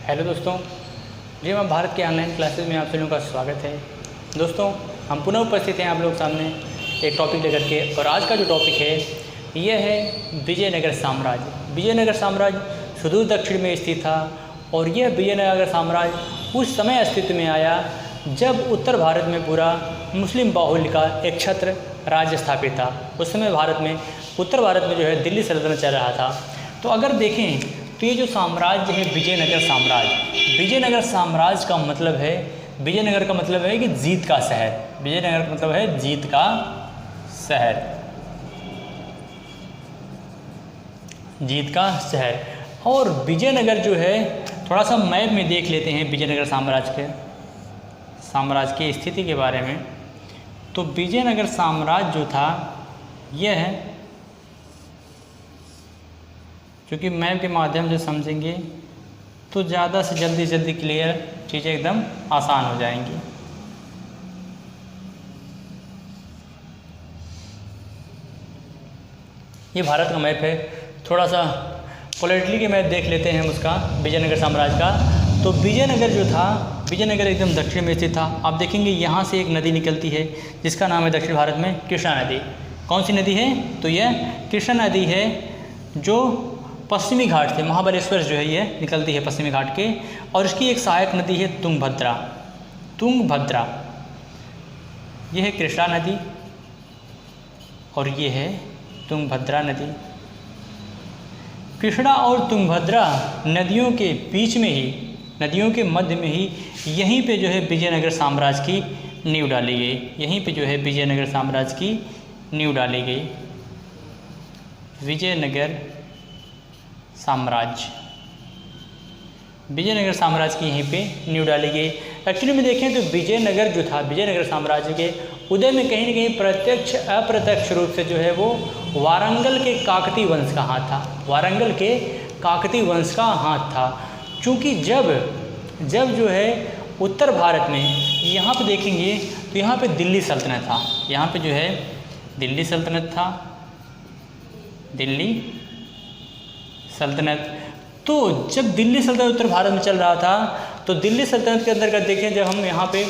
Hello दोस्तों, जी मैं भारत के ऑनलाइन क्लासेस में आप सभी का स्वागत है। दोस्तों, हम पुनः उपस्थित हैं आप लोग सामने एक टॉपिक लेकर के, और आज का जो टॉपिक है यह है विजयनगर साम्राज्य। विजयनगर साम्राज्य सुदूर दक्षिण में स्थित था, और यह विजयनगर साम्राज्य उस समय अस्तित्व में आया जब उत्तर भारत में पूरा मुस्लिम बाहुल्य का एक छत्र राज्य स्थापित था। उस समय भारत में, उत्तर भारत में जो है दिल्ली सल्तनत चल रहा था। तो अगर देखें तो ये जो साम्राज्य है विजयनगर साम्राज्य, विजयनगर साम्राज्य का मतलब है, विजयनगर का मतलब है कि जीत का शहर। विजयनगर का मतलब है जीत का शहर, जीत का शहर। और विजयनगर जो है, थोड़ा सा मैप में देख लेते हैं विजयनगर साम्राज्य की स्थिति के बारे में। तो विजयनगर साम्राज्य जो था यह है, क्योंकि मैप के माध्यम से समझेंगे तो ज़्यादा से जल्दी क्लियर चीज़ें एकदम आसान हो जाएंगी। ये भारत का मैप है। थोड़ा सा पॉलिटिकली के मैप देख लेते हैं हम उसका, विजयनगर साम्राज्य का। तो विजयनगर जो था, विजयनगर एकदम दक्षिण में स्थित था। आप देखेंगे यहाँ से एक नदी निकलती है जिसका नाम है दक्षिण भारत में कृष्णा नदी। कौन सी नदी है? तो यह कृष्णा नदी है, जो पश्चिमी घाट से, महाबलेश्वर जो है ये निकलती है पश्चिमी घाट के। और इसकी एक सहायक नदी है तुंगभद्रा। तुंगभद्रा ये है कृष्णा नदी, और ये है तुंगभद्रा नदी। कृष्णा और तुंगभद्रा नदियों के बीच में ही, नदियों के मध्य में ही, यहीं पे जो है विजयनगर साम्राज्य की नींव डाली गई। यहीं पे जो है विजयनगर साम्राज्य की नींव डाली गई। विजयनगर साम्राज्य, विजयनगर साम्राज्य की यहीं पे नींव डाली गई। एक्चुअली में देखें तो विजयनगर जो था, विजयनगर साम्राज्य के उदय में कहीं न कहीं प्रत्यक्ष अप्रत्यक्ष रूप से जो है वो वारंगल के काकतीय वंश का हाथ था। वारंगल के काकतीय वंश का हाथ था। चूँकि जब जो है उत्तर भारत में, यहाँ पे देखेंगे तो यहाँ पे दिल्ली सल्तनत था। यहाँ पे जो है दिल्ली सल्तनत था, दिल्ली सल्तनत। तो जब दिल्ली सल्तनत उत्तर भारत में चल रहा था, तो दिल्ली सल्तनत के अंतर्गत देखें, जब हम यहाँ पे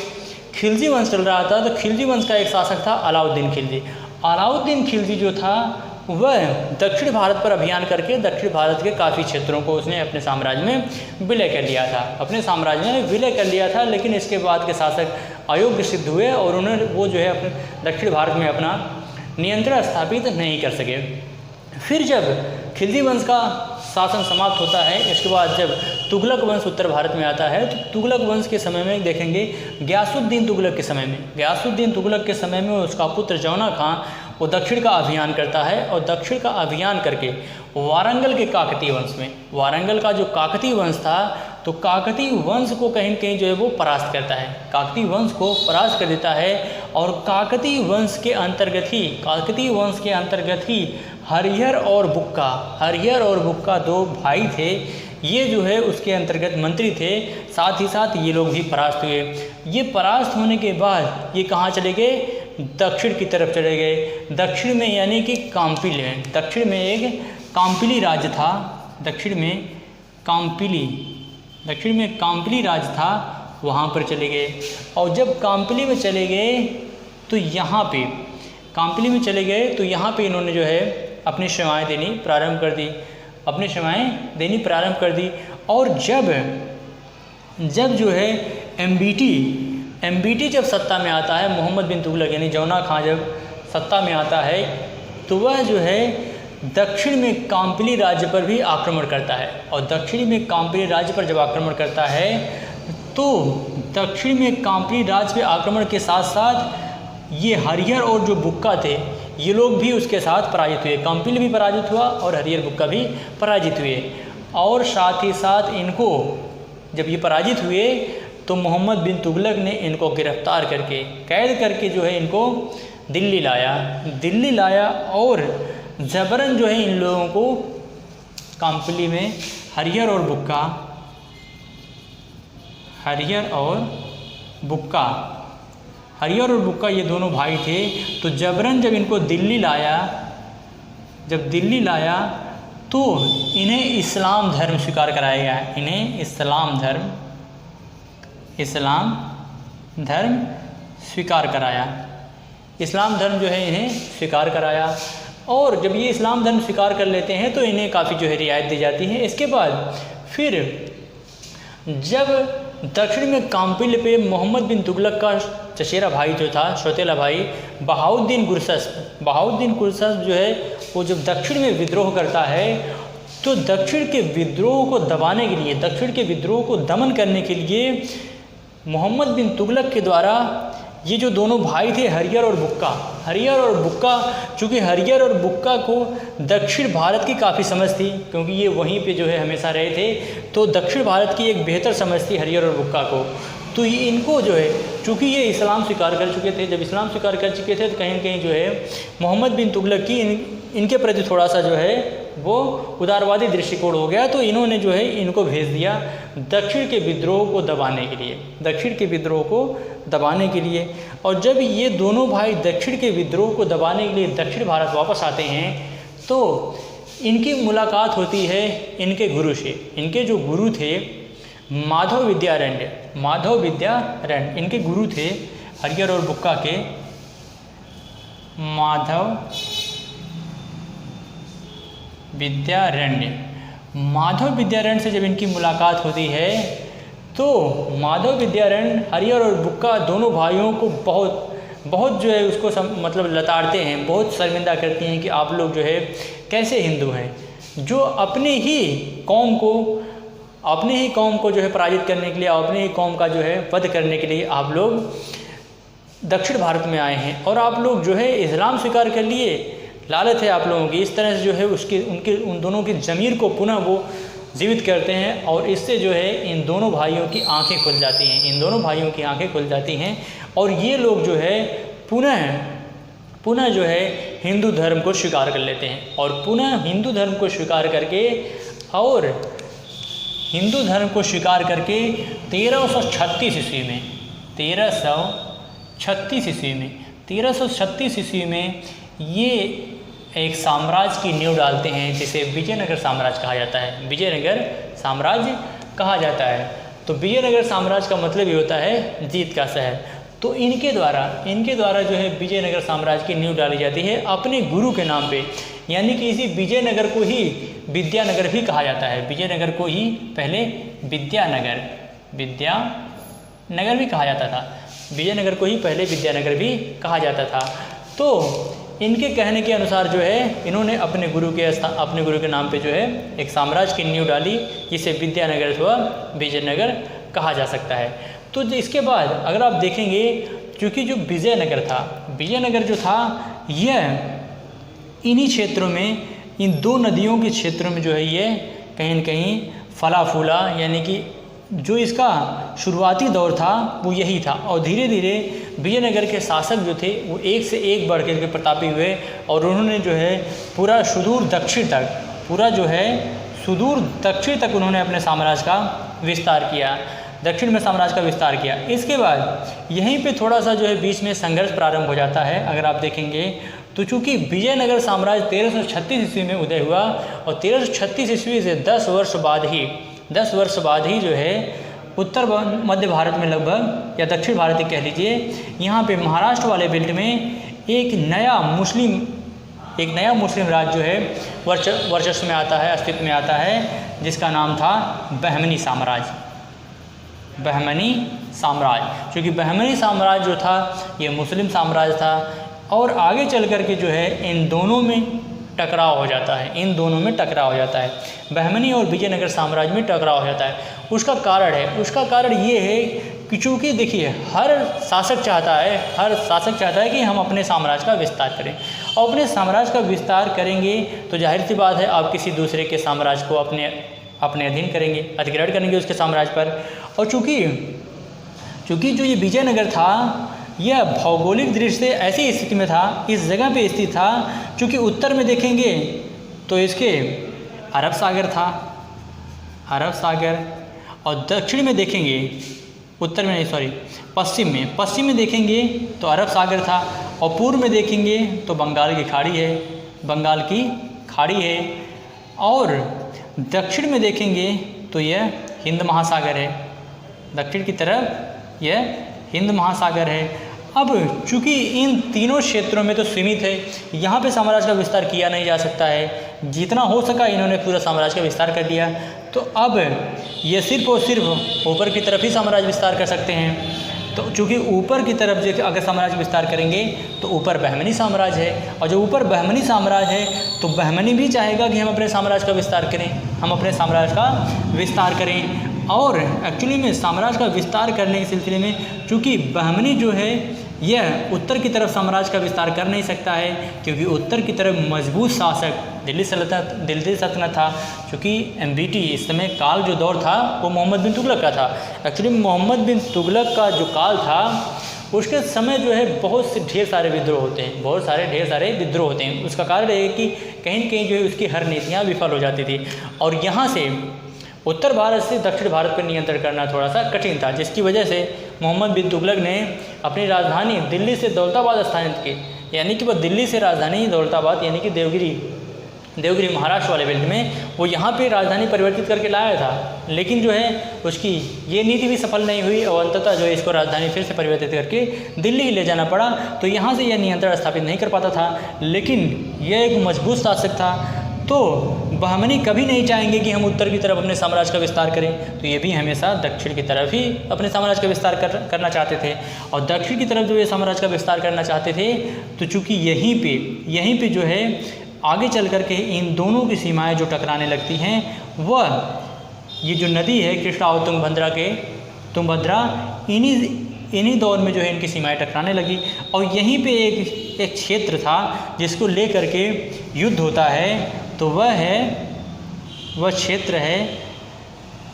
खिलजी वंश चल रहा था, तो खिलजी वंश का एक शासक था अलाउद्दीन खिलजी। अलाउद्दीन खिलजी जो था वह दक्षिण भारत पर अभियान करके दक्षिण भारत के काफ़ी क्षेत्रों को उसने अपने साम्राज्य में विलय कर लिया था, अपने साम्राज्य में विलय कर लिया था। लेकिन इसके बाद के शासक अयोग्य सिद्ध हुए, और उन्होंने वो जो है अपने दक्षिण भारत में अपना नियंत्रण स्थापित नहीं कर सके। फिर जब खिलजी वंश का शासन समाप्त होता है, इसके बाद जब तुगलक वंश उत्तर भारत में आता है, तो तुगलक वंश के समय में देखेंगे गयासुद्दीन तुगलक के समय में, गयासुद्दीन तुगलक के समय में उसका पुत्र जौना खां वो दक्षिण का अभियान करता है, और दक्षिण का अभियान करके वारंगल के काकतीय वंश में, वारंगल का जो काकतीय वंश था, तो काकतीय वंश को कहीं न कहीं जो है वो परास्त करता है, काकतीय वंश को परास्त कर देता है। और काकतीय वंश के अंतर्गत ही हरिहर और बुक्का दो भाई थे। ये जो है उसके अंतर्गत मंत्री थे। साथ ही साथ ये लोग भी परास्त हुए। ये परास्त होने के बाद ये कहाँ चले गए? दक्षिण की तरफ चले गए। दक्षिण में यानी कि काम्पिल है, दक्षिण में एक काम्पिली राज्य था, दक्षिण में काम्पिली राज्य था, वहाँ पर चले गए। और जब काम्पिली में चले गए तो यहाँ पे काम्पिली में चले गए तो यहाँ पे इन्होंने जो है अपनी सेवाएं देनी प्रारंभ कर दी। और जब जो है एमबीटी जब सत्ता में आता है, मोहम्मद बिन तुगलक यानी जौना खां जब सत्ता में आता है, तो वह जो है दक्षिण में काम्पिली राज्य पर भी आक्रमण करता है। और दक्षिण में काम्पिली राज्य पर जब आक्रमण करता है, तो दक्षिण में काम्पिली राज्य पे आक्रमण के साथ साथ ये हरिहर और जो बुक्का थे, ये लोग भी उसके साथ पराजित हुए। काम्पिल भी पराजित हुआ और हरिहर बुक्का भी पराजित हुए। और साथ ही साथ इनको जब ये पराजित हुए, तो मोहम्मद बिन तुगलक ने इनको गिरफ्तार करके, कैद करके जो है इनको दिल्ली लाया और जबरन जो है इन लोगों को काम्पिली में हरिहर और बुक्का ये दोनों भाई थे। तो जबरन जब इनको दिल्ली लाया तो इन्हें इस्लाम धर्म स्वीकार कराया गया है। इन्हें इस्लाम धर्म स्वीकार कराया। इस्लाम धर्म जो है इन्हें स्वीकार कराया, और जब ये इस्लाम धर्म स्वीकार कर लेते हैं तो इन्हें काफ़ी जो है रियायत दी जाती है। इसके बाद फिर जब दक्षिण में काम्पिल पे मोहम्मद बिन तुगलक का चचेरा भाई जो था, सौतेला भाई बहाउद्दीन गुरसस जो है वो जब दक्षिण में विद्रोह करता है, तो दक्षिण के विद्रोह को दबाने के लिए, दक्षिण के विद्रोह को दमन करने के लिए मोहम्मद बिन तुगलक के द्वारा ये जो दोनों भाई थे हरियर और बुक्का, चूँकि हरियर और बुक्का को दक्षिण भारत की काफ़ी समझ थी, क्योंकि ये वहीं पे जो है हमेशा रहे थे, तो दक्षिण भारत की एक बेहतर समझ थी हरियर और बुक्का को। तो ये इनको जो है, चूँकि ये इस्लाम स्वीकार कर चुके थे, जब इस्लाम स्वीकार कर चुके थे तो कहीं न कहीं जो है मोहम्मद बिन तुगलक की इनके प्रति थोड़ा सा जो है वो उदारवादी दृष्टिकोण हो गया, तो इन्होंने जो है इनको भेज दिया दक्षिण के विद्रोह को दबाने के लिए, और जब ये दोनों भाई दक्षिण के विद्रोह को दबाने के लिए दक्षिण भारत वापस आते हैं, तो इनकी मुलाकात होती है इनके गुरु से। इनके जो गुरु थे माधव विद्यारण्य, इनके गुरु थे हरियर और बुक्का के माधव विद्यारण्य से जब इनकी मुलाकात होती है, तो माधव विद्यारण्य हरियर और बुक्का दोनों भाइयों को बहुत जो है उसको मतलब लताड़ते हैं, बहुत शर्मिंदा करती हैं कि आप लोग जो है कैसे हिंदू हैं, जो अपने ही कौम को जो है पराजित करने के लिए, अपने ही कौम का जो है वध करने के लिए आप लोग दक्षिण भारत में आए हैं, और आप लोग जो है इस्लाम स्वीकार कर लिए, लालच है आप लोगों की। इस तरह से जो है उन दोनों की ज़मीर को पुनः वो जीवित करते हैं, और इससे जो है इन दोनों भाइयों की आंखें खुल जाती हैं, और ये लोग जो है पुनः जो है हिंदू धर्म को स्वीकार कर लेते हैं, और पुनः हिंदू धर्म को स्वीकार करके 1336 ईस्वी में ये एक साम्राज्य की नींव डालते हैं, जिसे विजयनगर साम्राज्य कहा जाता है। तो विजयनगर साम्राज्य का मतलब ये होता है जीत का शहर। तो इनके द्वारा जो है विजयनगर साम्राज्य की नींव डाली जाती है अपने गुरु के नाम पे, यानी कि इसी विजयनगर को ही विद्यानगर भी कहा जाता है। विजयनगर को ही पहले विद्यानगर भी कहा जाता था, विजयनगर को ही पहले विद्यानगर भी कहा जाता था। तो इनके कहने के अनुसार जो है इन्होंने अपने गुरु के नाम पे जो है एक साम्राज्य की नींव डाली, जिसे विद्यानगर अथवा विजयनगर कहा जा सकता है। तो इसके बाद अगर आप देखेंगे, क्योंकि जो विजयनगर जो था यह इन्हीं क्षेत्रों में, इन दो नदियों के क्षेत्रों में जो है ये कहीं न कहीं फला फूला, यानी कि जो इसका शुरुआती दौर था वो यही था, और धीरे धीरे विजयनगर के शासक जो थे वो एक से एक बढ़ कर के प्रतापी हुए, और उन्होंने जो है पूरा सुदूर दक्षिण तक उन्होंने अपने साम्राज्य का विस्तार किया, दक्षिण में साम्राज्य का विस्तार किया। इसके बाद यहीं पे थोड़ा सा जो है बीच में संघर्ष प्रारंभ हो जाता है। अगर आप देखेंगे तो चूँकि विजयनगर साम्राज्य 1336 ईस्वी में उदय हुआ, और 1336 ईस्वी से 10 वर्ष बाद ही जो है उत्तर मध्य भारत में लगभग, या दक्षिण भारत ही कह लीजिए, यहाँ पे महाराष्ट्र वाले बेल्ट में एक नया मुस्लिम राज्य जो है वर्चस्व में आता है, अस्तित्व में आता है, जिसका नाम था बहमनी साम्राज्य। क्योंकि बहमनी साम्राज्य जो था ये मुस्लिम साम्राज्य था, और आगे चल कर के जो है इन दोनों में टकराव हो जाता है, बहमनी और विजयनगर साम्राज्य में टकराव हो जाता है। उसका कारण ये है कि चूँकि देखिए हर शासक चाहता है कि हम अपने साम्राज्य का विस्तार करें, और अपने साम्राज्य का विस्तार करेंगे तो जाहिर सी बात है आप किसी दूसरे के साम्राज्य को अपने अधीन करेंगे, अधिग्रहण करेंगे उसके साम्राज्य पर। और चूँकि जो ये विजयनगर था यह भौगोलिक दृष्टि से ऐसी स्थिति में था, इस जगह पे स्थित था, चूँकि उत्तर में देखेंगे तो इसके अरब सागर, और दक्षिण में देखेंगे पश्चिम में देखेंगे तो अरब सागर था, और पूर्व में देखेंगे तो बंगाल की खाड़ी है। और दक्षिण में देखेंगे तो यह हिंद महासागर है, दक्षिण की तरफ यह हिंद महासागर है। अब चूंकि इन तीनों क्षेत्रों में तो सीमित है, यहाँ पे साम्राज्य का विस्तार किया नहीं जा सकता है, जितना हो सका इन्होंने पूरा साम्राज्य का विस्तार कर दिया। तो अब ये सिर्फ और सिर्फ ऊपर की तरफ ही साम्राज्य विस्तार कर सकते हैं। तो चूँकि ऊपर की तरफ जो अगर साम्राज्य विस्तार करेंगे तो ऊपर बहमनी साम्राज्य है, और जो ऊपर बहमनी साम्राज्य है तो बहमनी भी चाहेगा कि हम अपने साम्राज्य का विस्तार करें, हम अपने साम्राज्य का विस्तार करें। और एक्चुअली में साम्राज्य का विस्तार करने के सिलसिले में चूँकि बहमनी जो है यह उत्तर की तरफ साम्राज्य का विस्तार कर नहीं सकता है, क्योंकि उत्तर की तरफ मजबूत शासक दिल्ली सल्तनत था। चूँकि MBT इस समय काल जो दौर था वो मोहम्मद बिन तुगलक का था। एक्चुअली मोहम्मद बिन तुगलक का जो काल था उसके समय जो है बहुत से ढेर सारे विद्रोह होते हैं, ढेर सारे विद्रोह होते हैं। उसका कारण है कि कहीं न कहीं जो है उसकी हर नीतियाँ विफल हो जाती थी, और यहाँ से उत्तर भारत से दक्षिण भारत पर नियंत्रण करना थोड़ा सा कठिन था, जिसकी वजह से मोहम्मद बिन तुगलक ने अपनी राजधानी दिल्ली से दौलताबाद स्थानांतरित की, यानी कि वह दिल्ली से राजधानी दौलताबाद यानी कि देवगिरी महाराष्ट्र वाले बेल्ट में वो यहाँ पे राजधानी परिवर्तित करके लाया था। लेकिन जो है उसकी ये नीति भी सफल नहीं हुई, और अंततः जो है इसको राजधानी फिर से परिवर्तित करके दिल्ली ले जाना पड़ा। तो यहाँ से यह नियंत्रण स्थापित नहीं कर पाता था, लेकिन यह एक मजबूत शासक था। तो बहमनी कभी नहीं चाहेंगे कि हम उत्तर की तरफ अपने साम्राज्य का विस्तार करें, तो ये भी हमेशा दक्षिण की तरफ ही अपने साम्राज्य का विस्तार करना चाहते थे। और दक्षिण की तरफ जो ये साम्राज्य का विस्तार करना चाहते थे, तो चूँकि यहीं पे जो है आगे चल कर के इन दोनों की सीमाएं जो टकराने लगती हैं, वह ये जो नदी है कृष्णा और तुंगभद्रा इन्हीं दौर में जो है इनकी सीमाएं टकराने लगी। और यहीं पे एक क्षेत्र था जिसको ले कर के युद्ध होता है, तो वह क्षेत्र है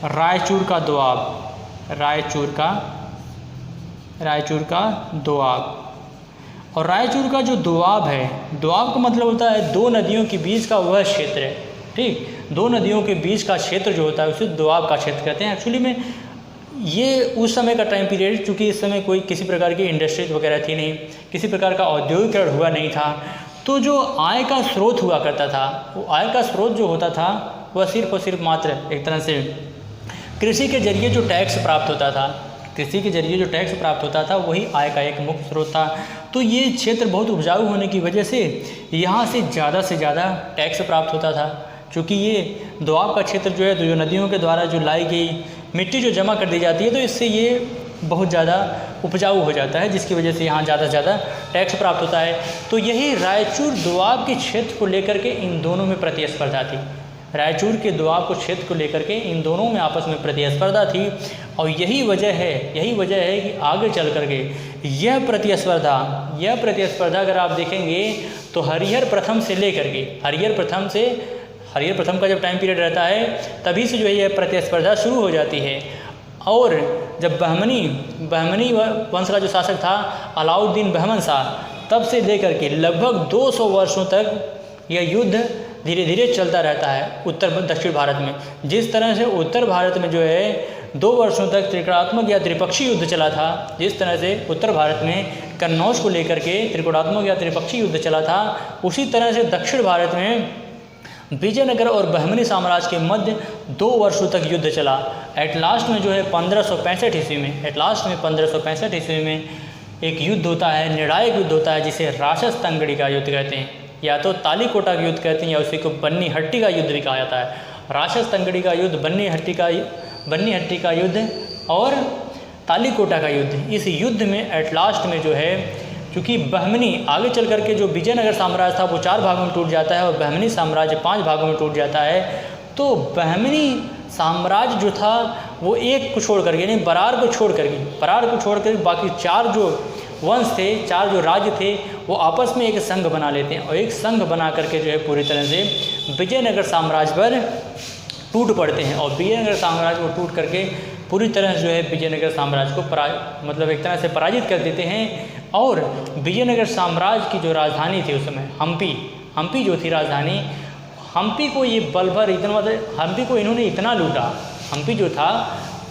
रायचूर का दोआब, रायचूर का दोआब। और रायचूर का जो दोआब है, दोआब का मतलब होता है दो नदियों के बीच का वह क्षेत्र है, ठीक। दो नदियों के बीच का क्षेत्र जो होता है उसे दोआब का क्षेत्र कहते हैं। एक्चुअली में ये उस समय का टाइम पीरियड, चूँकि इस समय कोई किसी प्रकार की इंडस्ट्रीज वगैरह थी नहीं, किसी प्रकार का औद्योगिकरण हुआ नहीं था, तो जो आय का स्रोत हुआ करता था, वो आय का स्रोत जो होता था वह सिर्फ और सिर्फ मात्र एक तरह से कृषि के जरिए जो टैक्स प्राप्त होता था, वही आय का एक मुख्य स्रोत था। तो ये क्षेत्र बहुत उपजाऊ होने की वजह से यहाँ से ज़्यादा टैक्स प्राप्त होता था। चूँकि ये दोआब का क्षेत्र जो है, जो नदियों के द्वारा जो लाई गई मिट्टी जो जमा कर दी जाती है, तो इससे ये बहुत ज़्यादा उपजाऊ हो जाता है, जिसकी वजह से यहाँ ज़्यादा से ज़्यादा टैक्स प्राप्त होता है। तो यही रायचूर दोआब के क्षेत्र को लेकर के इन दोनों में प्रतिस्पर्धा थी। रायचूर के दोआब को क्षेत्र को लेकर के इन दोनों में आपस में प्रतिस्पर्धा थी, और यही वजह है कि आगे चल कर के यह प्रतिस्पर्धा अगर आप देखेंगे तो हरिहर प्रथम से लेकर के हरिहर प्रथम का जब टाइम पीरियड रहता है, तभी से जो है यह प्रतिस्पर्धा शुरू हो जाती है। और जब बहमनी वंश का जो शासक था अलाउद्दीन बहमन शाह, तब से लेकर के लगभग 200 वर्षों तक यह युद्ध धीरे धीरे चलता रहता है उत्तर दक्षिण भारत में। जिस तरह से उत्तर भारत में जो है 2 वर्षों तक त्रिकोणात्मक या त्रिपक्षीय युद्ध चला था, जिस तरह से उत्तर भारत में कन्नौज को लेकर के त्रिकोणात्मक या त्रिपक्षीय युद्ध चला था, उसी तरह से दक्षिण भारत में विजयनगर और बहमनी साम्राज्य के मध्य 2 वर्षों तक युद्ध चला। एट लास्ट में जो है 1565 ईस्वी में एक युद्ध होता है, निर्णायक युद्ध होता है, जिसे राक्षसतंगड़ी का युद्ध कहते हैं, या तो तालीकोटा का युद्ध कहते हैं, या उसी को बन्नी हट्टी का युद्ध भी कहा जाता है। राक्षसतंगड़ी का युद्ध, बन्नी हट्टी का युद्ध और तालीकोटा का युद्ध। इस युद्ध में एट लास्ट में जो है, क्योंकि बहमनी आगे चल करके जो विजयनगर साम्राज्य था वो 4 भागों में टूट जाता है और बहमनी साम्राज्य 5 भागों में टूट जाता है। तो बहमनी साम्राज्य जो था वो एक को छोड़ करके, यानी बरार को छोड़ करके बाकी 4 जो वंश थे, 4 जो राज्य थे, वो आपस में एक संघ बना लेते हैं, और एक संघ बना करके जो है पूरी तरह से विजयनगर साम्राज्य पर टूट पड़ते हैं। और विजयनगर साम्राज्य को टूट करके पूरी तरह से जो है विजयनगर साम्राज्य को मतलब एक तरह से पराजित कर देते हैं। और विजयनगर साम्राज्य की जो राजधानी थी उस समय हम्पी जो थी राजधानी, हम्पी को ये बल भर इतना, मतलब हम्पी को इन्होंने इतना लूटा, हम्पी जो था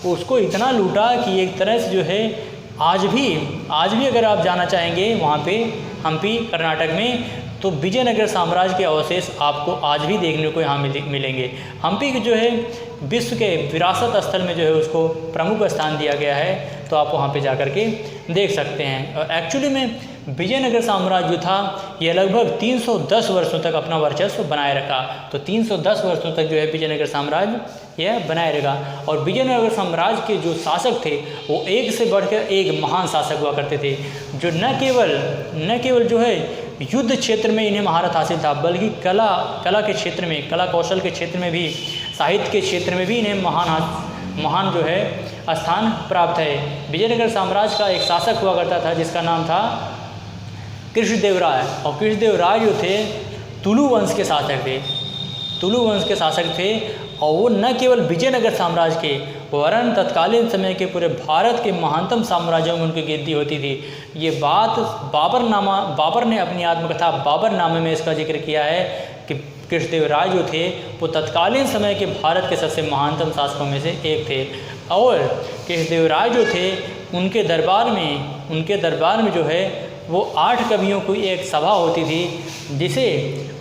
उसको इतना लूटा कि एक तरह से जो है आज भी अगर आप जाना चाहेंगे वहाँ पे हम्पी कर्नाटक में, तो विजयनगर साम्राज्य के अवशेष आपको आज भी देखने को यहाँ मिलेंगे। हम्पी जो है विश्व के विरासत स्थल में जो है उसको प्रमुख स्थान दिया गया है, तो आप वहाँ पे जा कर के देख सकते हैं। और एक्चुअली में विजयनगर साम्राज्य जो था यह लगभग 310 वर्षों तक अपना वर्चस्व बनाए रखा। तो 310 वर्षों तक जो है विजयनगर साम्राज्य यह बनाए रखा। और विजयनगर साम्राज्य के जो शासक थे वो एक से बढ़कर एक महान शासक हुआ करते थे, जो न केवल जो है युद्ध क्षेत्र में इन्हें महारत हासिल था, बल्कि कला के क्षेत्र में, कला कौशल के क्षेत्र में भी, साहित्य के क्षेत्र में भी इन्हें महान जो है स्थान प्राप्त है। विजयनगर साम्राज्य का एक शासक हुआ करता था जिसका नाम था कृष्णदेवराय। और कृष्णदेवराय जो थे तुलु वंश के शासक थे, तुलु वंश के शासक थे। और वो न केवल विजयनगर साम्राज्य के वरन तत्कालीन समय के पूरे भारत के महानतम साम्राज्यों में उनकी गिनती होती थी। ये बात बाबर ने अपनी आत्मकथा बाबरनामे में इसका जिक्र किया है कि कृष्णदेवराय जो थे वो तत्कालीन समय के भारत के सबसे महानतम शासकों में से एक थे। और कृष्णदेवराय जो थे उनके दरबार में जो है वो 8 कवियों की एक सभा होती थी जिसे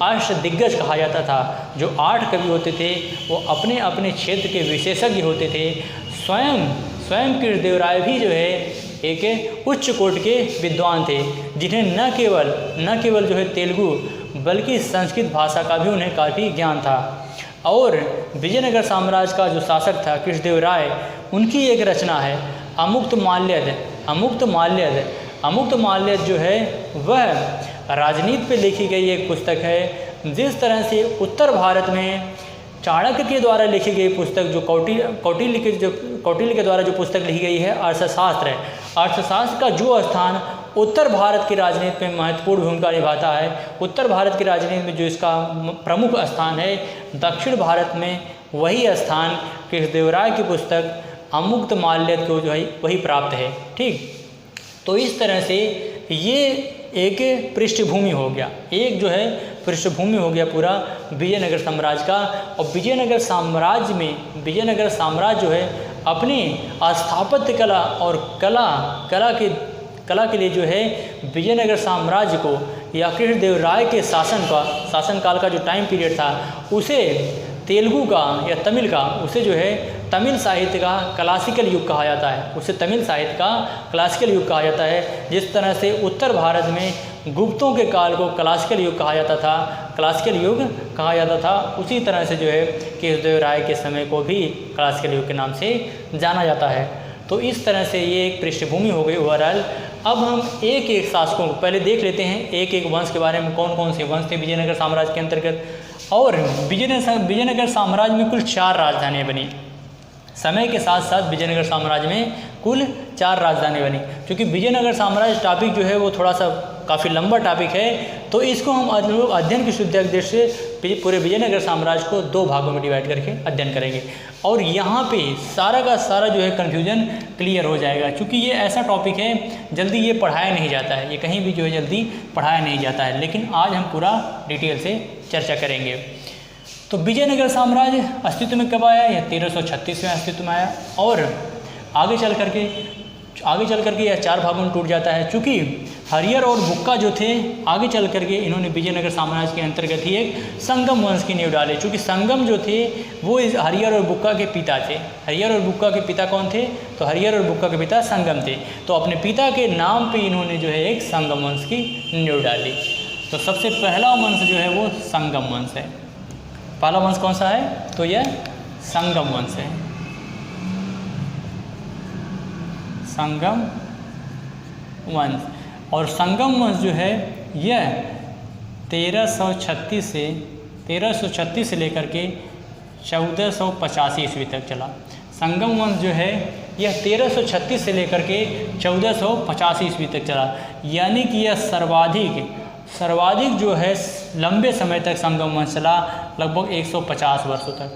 अष्टदिग्गज कहा जाता था। जो 8 कवि होते थे वो अपने अपने क्षेत्र के विशेषज्ञ होते थे। स्वयं कृष्णदेवराय भी जो है एक उच्च कोटि के विद्वान थे, जिन्हें न केवल जो है तेलुगु बल्कि संस्कृत भाषा का भी उन्हें काफ़ी ज्ञान था। और विजयनगर साम्राज्य का जो शासक था कृष्णदेवराय, उनकी एक रचना है अमुक्त माल्यद जो है वह राजनीति पे लिखी गई एक पुस्तक है। जिस तरह से उत्तर भारत में चाणक्य के द्वारा लिखी गई पुस्तक जो कौटिल्य के द्वारा जो पुस्तक लिखी गई है अर्थशास्त्र का जो स्थान उत्तर भारत की राजनीति में महत्वपूर्ण भूमिका निभाता है, उत्तर भारत की राजनीति में जो इसका प्रमुख स्थान है, दक्षिण भारत में वही स्थान कृष्णदेवराय की पुस्तक अमुक्त माल्यद को जो है वही प्राप्त है। ठीक, तो इस तरह से ये एक पृष्ठभूमि हो गया, पूरा विजयनगर साम्राज्य का। और विजयनगर साम्राज्य जो है अपनी स्थापत्य कला और कला के लिए जो है विजयनगर साम्राज्य को या कृष्णदेवराय के शासनकाल का जो टाइम पीरियड था उसे तेलुगु का या तमिल का उसे जो है तमिल साहित्य का क्लासिकल युग कहा जाता है। जिस तरह से उत्तर भारत में गुप्तों के काल को क्लासिकल युग कहा जाता था, उसी तरह से जो है कृष्णदेवराय के समय को भी क्लासिकल युग के नाम से जाना जाता है। तो इस तरह से ये एक पृष्ठभूमि हो गई ओवरऑल। अब हम एक एक शासकों को पहले देख लेते हैं, एक एक वंश के बारे में, कौन कौन से वंश थे विजयनगर साम्राज्य के अंतर्गत। और विजयनगर साम्राज्य में कुल 4 राजधानियाँ बनी। समय के साथ साथ विजयनगर साम्राज्य में कुल 4 राजधानी बनी। क्योंकि विजयनगर साम्राज्य टॉपिक जो है वो थोड़ा सा काफ़ी लंबा टॉपिक है, तो इसको हम अध्ययन की शुद्धि उद्देश्य से पूरे विजयनगर साम्राज्य को 2 भागों में डिवाइड करके अध्ययन करेंगे। और यहाँ पे सारा का सारा जो है कन्फ्यूजन क्लियर हो जाएगा, क्योंकि ये ऐसा टॉपिक है जल्दी ये पढ़ाया नहीं जाता है, ये कहीं भी जो है जल्दी पढ़ाया नहीं जाता है, लेकिन आज हम पूरा डिटेल से चर्चा करेंगे। तो विजयनगर साम्राज्य अस्तित्व में कब आया? यह 1336 में अस्तित्व में आया। और आगे चल करके यह 4 भागों में टूट जाता है। चूँकि हरियर और बुक्का जो थे आगे चल करके इन्होंने विजयनगर साम्राज्य के अंतर्गत ही एक संगम वंश की नींव डाली। चूँकि संगम जो थे वो इस हरियर और बुक्का के पिता थे। हरियर और बुक्का के पिता कौन थे? तो हरियर और बुक्का के पिता संगम थे। तो अपने पिता के नाम पे इन्होंने जो है एक संगम वंश की नींव डाली। तो सबसे पहला वंश जो है वो संगम वंश है। पहला वंश कौन सा है? तो यह संगम वंश है। संगम वंश। और संगम वंश जो है यह 1336 से लेकर के 1485 ईस्वी तक चला। संगम वंश जो है यह 1336 से लेकर के 1485 ईस्वी तक चला। यानी कि यह सर्वाधिक जो है लंबे समय तक संगम वंश चला, लगभग 150 वर्षों तक।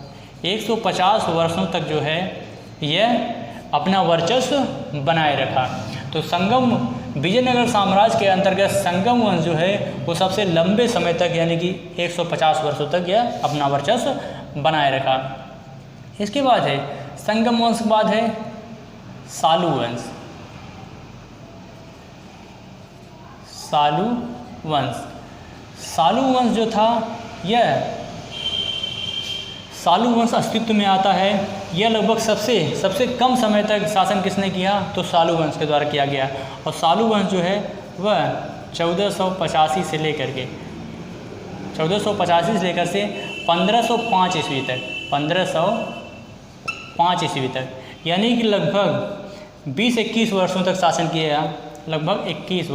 150 वर्षों तक जो है यह अपना वर्चस्व बनाए रखा। तो विजयनगर साम्राज्य के अंतर्गत संगम वंश जो है वो सबसे लंबे समय तक यानी कि 150 वर्षों तक यह अपना वर्चस्व बनाए रखा। इसके बाद है संगम वंश के बाद है सालू वंश। सालू सालू वंश जो था, यह सालू वंश अस्तित्व में आता है। यह लगभग सबसे कम समय तक शासन किसने किया, तो सालू वंश के द्वारा किया गया। और सालू वंश जो है वह 1485 से लेकर के 1485 से लेकर से 1505 ईस्वी तक 1505 ईस्वी तक, यानी कि लगभग 20-21 वर्षों तक शासन किया। लगभग 21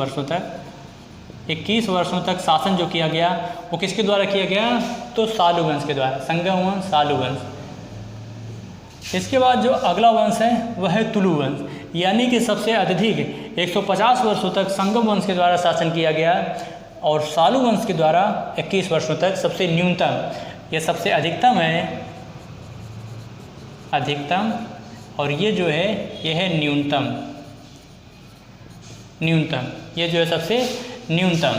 वर्षों तक शासन जो किया गया वो किसके द्वारा किया गया, तो सालू वंश के द्वारा, संगम वंश, सालू वंश। इसके बाद जो अगला वंश है वह है तुलु वंश, यानी कि सबसे अत्यधिक 150 वर्षों तक संगम वंश के द्वारा शासन किया गया और सालू वंश के द्वारा 21 वर्षों तक। सबसे न्यूनतम, यह सबसे अधिकतम है, अधिकतम, और ये जो है यह है न्यूनतम, ये जो है सबसे न्यूनतम।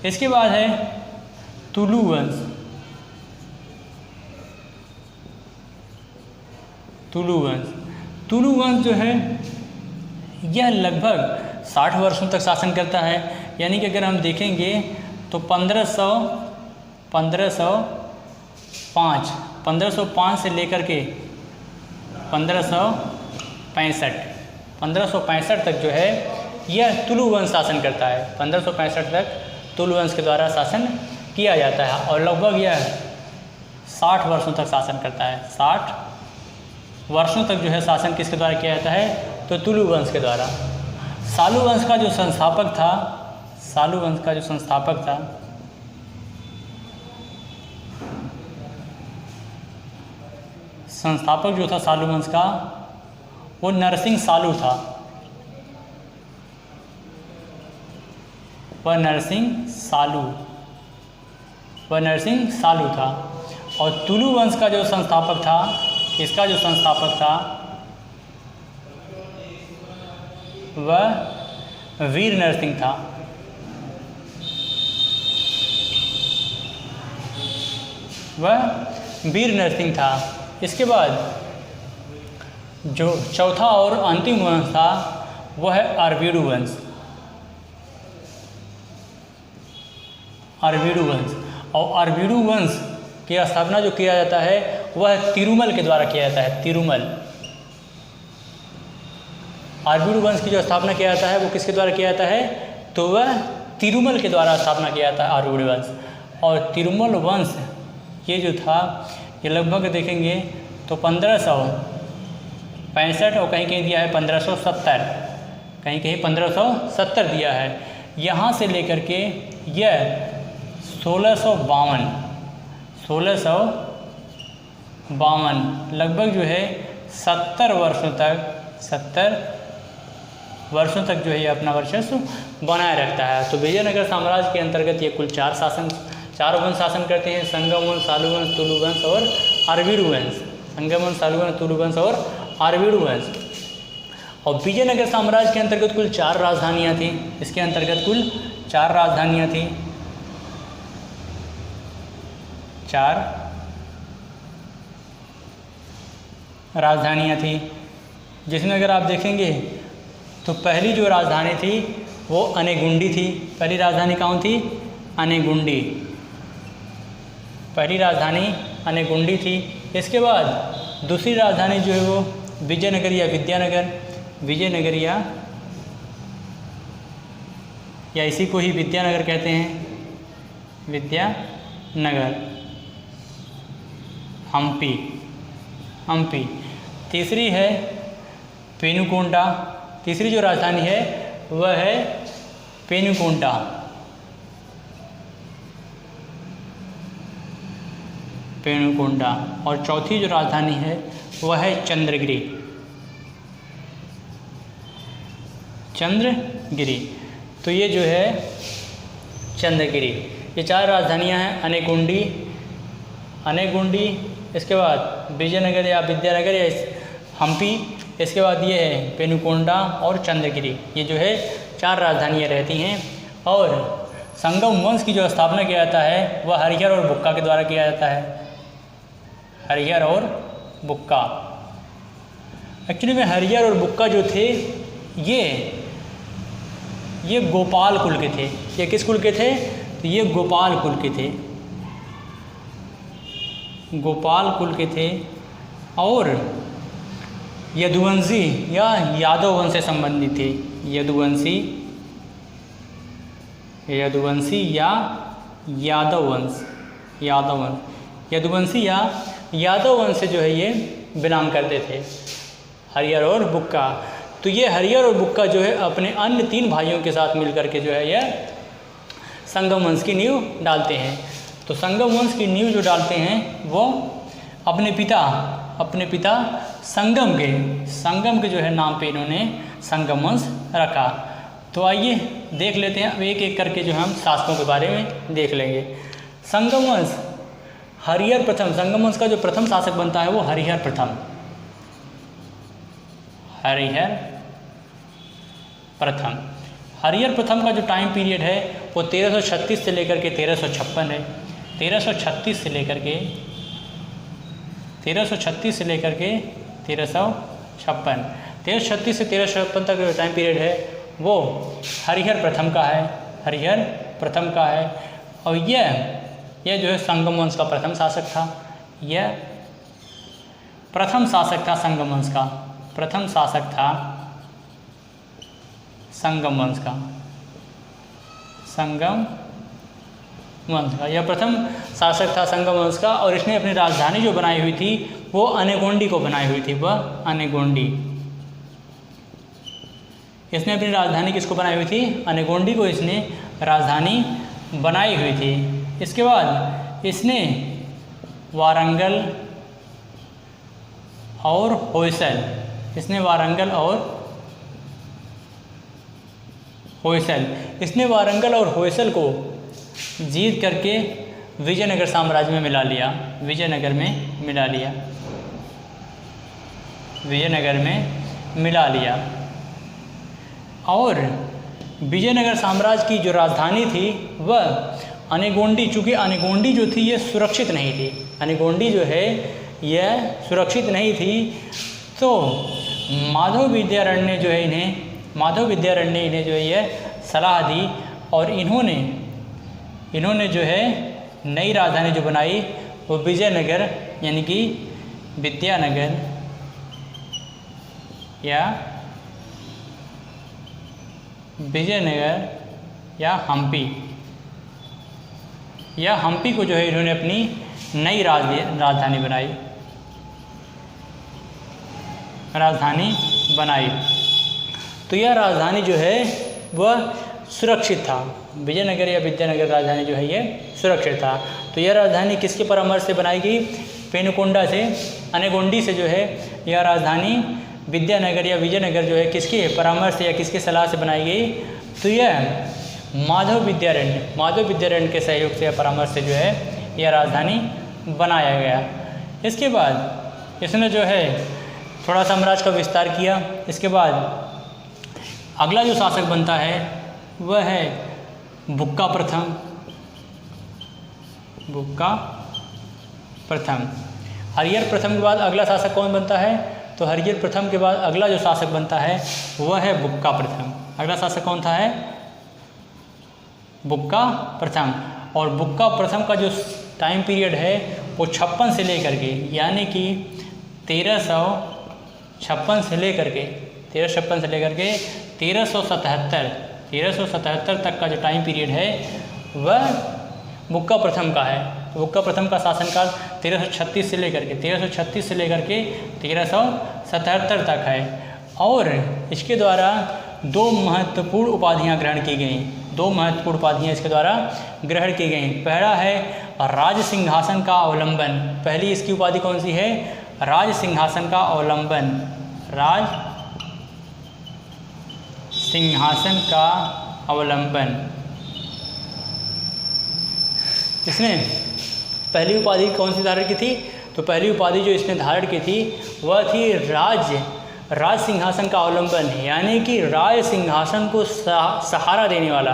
इसके बाद है तुलु वंश। तुलु वंश जो है यह लगभग 60 वर्षों तक शासन करता है, यानी कि अगर हम देखेंगे तो 1505 से लेकर के 1565 तक जो है यह तुलु वंश शासन करता है। 1565 तक तुलु वंश के द्वारा शासन किया जाता है और लगभग यह 60 वर्षों तक शासन करता है। 60 वर्षों तक जो है शासन किसके द्वारा किया जाता है, तो तुलु वंश के द्वारा। सालू वंश का जो संस्थापक था, संस्थापक जो था सालू वंश का, वो नरसिंह सालू था। वह नरसिंह सालू था। और तुलु वंश का जो संस्थापक था, इसका जो संस्थापक था वह वीर नरसिंह था। इसके बाद जो चौथा और अंतिम वंश था वह है अरवीडू वंश। और अरवीडू वंश की स्थापना जो किया जाता है वह तिरुमल के द्वारा किया जाता है। अरवीडू वंश की जो स्थापना किया जाता है वो किसके द्वारा किया जाता है, तो वह तिरुमल के द्वारा स्थापना किया जाता है अरवीडू वंश। और तिरुमल वंश ये जो था ये लगभग देखेंगे तो 1565 और कहीं दिया है 1570, कहीं 1570 दिया है। यहाँ से लेकर के यह 1652 लगभग जो है 70 वर्षों तक जो है ये अपना वर्चस्व बनाए रखता है। तो विजयनगर साम्राज्य के अंतर्गत ये कुल 4 वंश शासन करते हैं, संगम वंश, सालू वंश, तुलु वंश और अरवीडू वंश। संगम वंश, सालू वंश, तुलु वंश और अरवीडू वंश। और विजयनगर साम्राज्य के अंतर्गत कुल 4 राजधानियाँ थीं। इसके अंतर्गत कुल 4 राजधानियाँ थीं। 4 राजधानियाँ थीं, जिसमें अगर आप देखेंगे तो पहली जो राजधानी थी वो अनेगुंडी थी। पहली राजधानी कौन थी, अनेगुंडी। पहली राजधानी अनेगुंडी थी। इसके बाद दूसरी राजधानी जो है वो विजयनगर या इसी को ही विद्यानगर कहते हैं, विद्यानगर। हम्पी। तीसरी है पेनुकोंडा। तीसरी जो राजधानी है वह है पेनुकोंडा। और चौथी जो राजधानी है वह है चंद्रगिरी। तो ये जो है चंद्रगिरी, ये 4 राजधानियां हैं। अनेगुंडी, इसके बाद विजयनगर या विद्यानगर या हम्पी, इसके बाद ये है पेनुकोंडा और चंद्रगिरी। ये जो है 4 राजधानियाँ रहती हैं। और संगम वंश की जो स्थापना किया जाता है वह हरिहर और बुक्का के द्वारा किया जाता है। हरिहर और बुक्का, एक्चुअली में हरिहर और बुक्का जो थे ये गोपाल कुल के थे। ये किस कुल के थे, तो ये गोपाल कुल के थे, गोपाल कुल के थे। और यदुवंशी या यादव वंश से संबंधित थे, यदुवंशी या यादव वंश, यदुवंशी या यादव वंश से जो है ये बिलोंग करते थे, हरिहर और बुक्का। तो ये हरिहर और बुक्का जो है अपने अन्य 3 भाइयों के साथ मिलकर के जो है यह संगम वंश की नींव डालते हैं। तो संगम वंश की नींव जो डालते हैं वो अपने पिता संगम के जो है नाम पे इन्होंने संगम वंश रखा। तो आइए देख लेते हैं, अब एक एक करके जो हम शासकों के बारे में देख लेंगे। संगम वंश हरिहर प्रथम, संगम वंश का जो प्रथम शासक बनता है वो हरिहर प्रथम, हरिहर प्रथम का जो टाइम पीरियड है वो 1336 से लेकर के 1356 है। 1336 से लेकर के 1356 से 1356 तक जो टाइम पीरियड है वो हरिहर प्रथम का है। और यह जो है संगम वंश का प्रथम शासक था, यह प्रथम शासक था संगम वंश का, प्रथम शासक था संगम वंश का, यह प्रथम शासक था संगम वंश का। और इसने अपनी राजधानी जो बनाई हुई थी वो अनेगोंडी को बनाई हुई थी, वह अनेगोंडी, इसने अपनी राजधानी किसको बनाई हुई थी? अनेगोंडी को इसने राजधानी बनाई हुई थी। इसके बाद इसने वारंगल और होयसल, इसने वारंगल और होयसल को जीत करके विजयनगर साम्राज्य में मिला लिया, विजयनगर में मिला लिया। और विजयनगर साम्राज्य की जो राजधानी थी वह अनेगोंडी, चूँकि अनेगोंडी जो थी ये सुरक्षित नहीं थी, अनेगोंडी जो है यह सुरक्षित नहीं थी, तो माधव विद्यारण्य ने जो है इन्हें जो है यह सलाह दी और इन्होंने जो है नई राजधानी जो बनाई वो विजयनगर यानी कि विद्यानगर या हम्पी को जो है इन्होंने अपनी नई राजधानी बनाई। तो यह राजधानी जो है वह सुरक्षित था, विजयनगर या विद्यानगर राजधानी जो है ये सुरक्षित था। तो यह राजधानी किसके परामर्श से बनाई गई? पेनुकोंडा से, अनेगोंडी से जो है यह राजधानी विद्यानगर या विजयनगर जो है किसके परामर्श से या किसके सलाह से बनाई गई? तो यह माधव विद्यारण्य के सहयोग से या परामर्श से जो है यह राजधानी बनाया गया। इसके बाद इसने जो है थोड़ा साम्राज्य का विस्तार किया। इसके बाद अगला जो शासक बनता है वह है बुक्का प्रथम। हरिहर प्रथम के बाद अगला शासक कौन बनता है? तो हरिहर प्रथम के बाद अगला जो शासक बनता है वह है बुक्का प्रथम। अगला शासक कौन था है? बुक्का प्रथम। और बुक्का प्रथम का जो टाइम पीरियड है वो 56 से लेकर के यानी कि 1356 से लेकर के 1377 तक का जो टाइम पीरियड है वह बुक्का प्रथम का है। बुक्का प्रथम का शासनकाल 1336 से लेकर के 1377 तक है। और इसके द्वारा 2 महत्वपूर्ण उपाधियां ग्रहण की गई। 2 महत्वपूर्ण उपाधियां इसके द्वारा ग्रहण की गई। पहला है राज सिंहासन का अवलंबन। पहली इसकी उपाधि कौन सी है? राज सिंहासन का अवलंबन। राज सिंहासन का अवलंबन। इसने पहली उपाधि कौन सी धारण की थी? तो पहली उपाधि जो इसने धारण की थी वह थी राज सिंहासन का अवलंबन, यानी कि राज सिंहासन को सहारा देने वाला।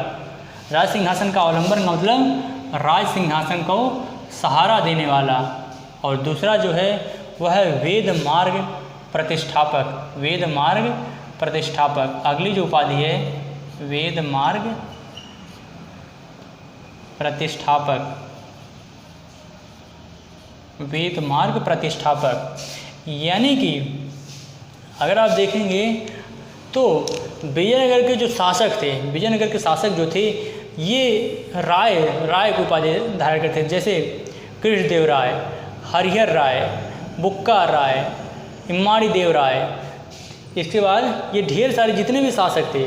राज सिंहासन का अवलंबन मतलब राज सिंहासन को सहारा देने वाला। और दूसरा जो है वह है वेद मार्ग प्रतिष्ठापक। अगली जो उपाधि है वेद मार्ग प्रतिष्ठापक, वेद मार्ग प्रतिष्ठापक। यानी कि अगर आप देखेंगे तो विजयनगर के जो शासक थे, विजयनगर के शासक जो थे ये राय को उपाधि धारण करते थे, जैसे कृष्णदेव राय, हरिहर राय, बुक्का राय, इम्माड़ी देव राय। इसके बाद ये ढेर सारे जितने भी शासक थे,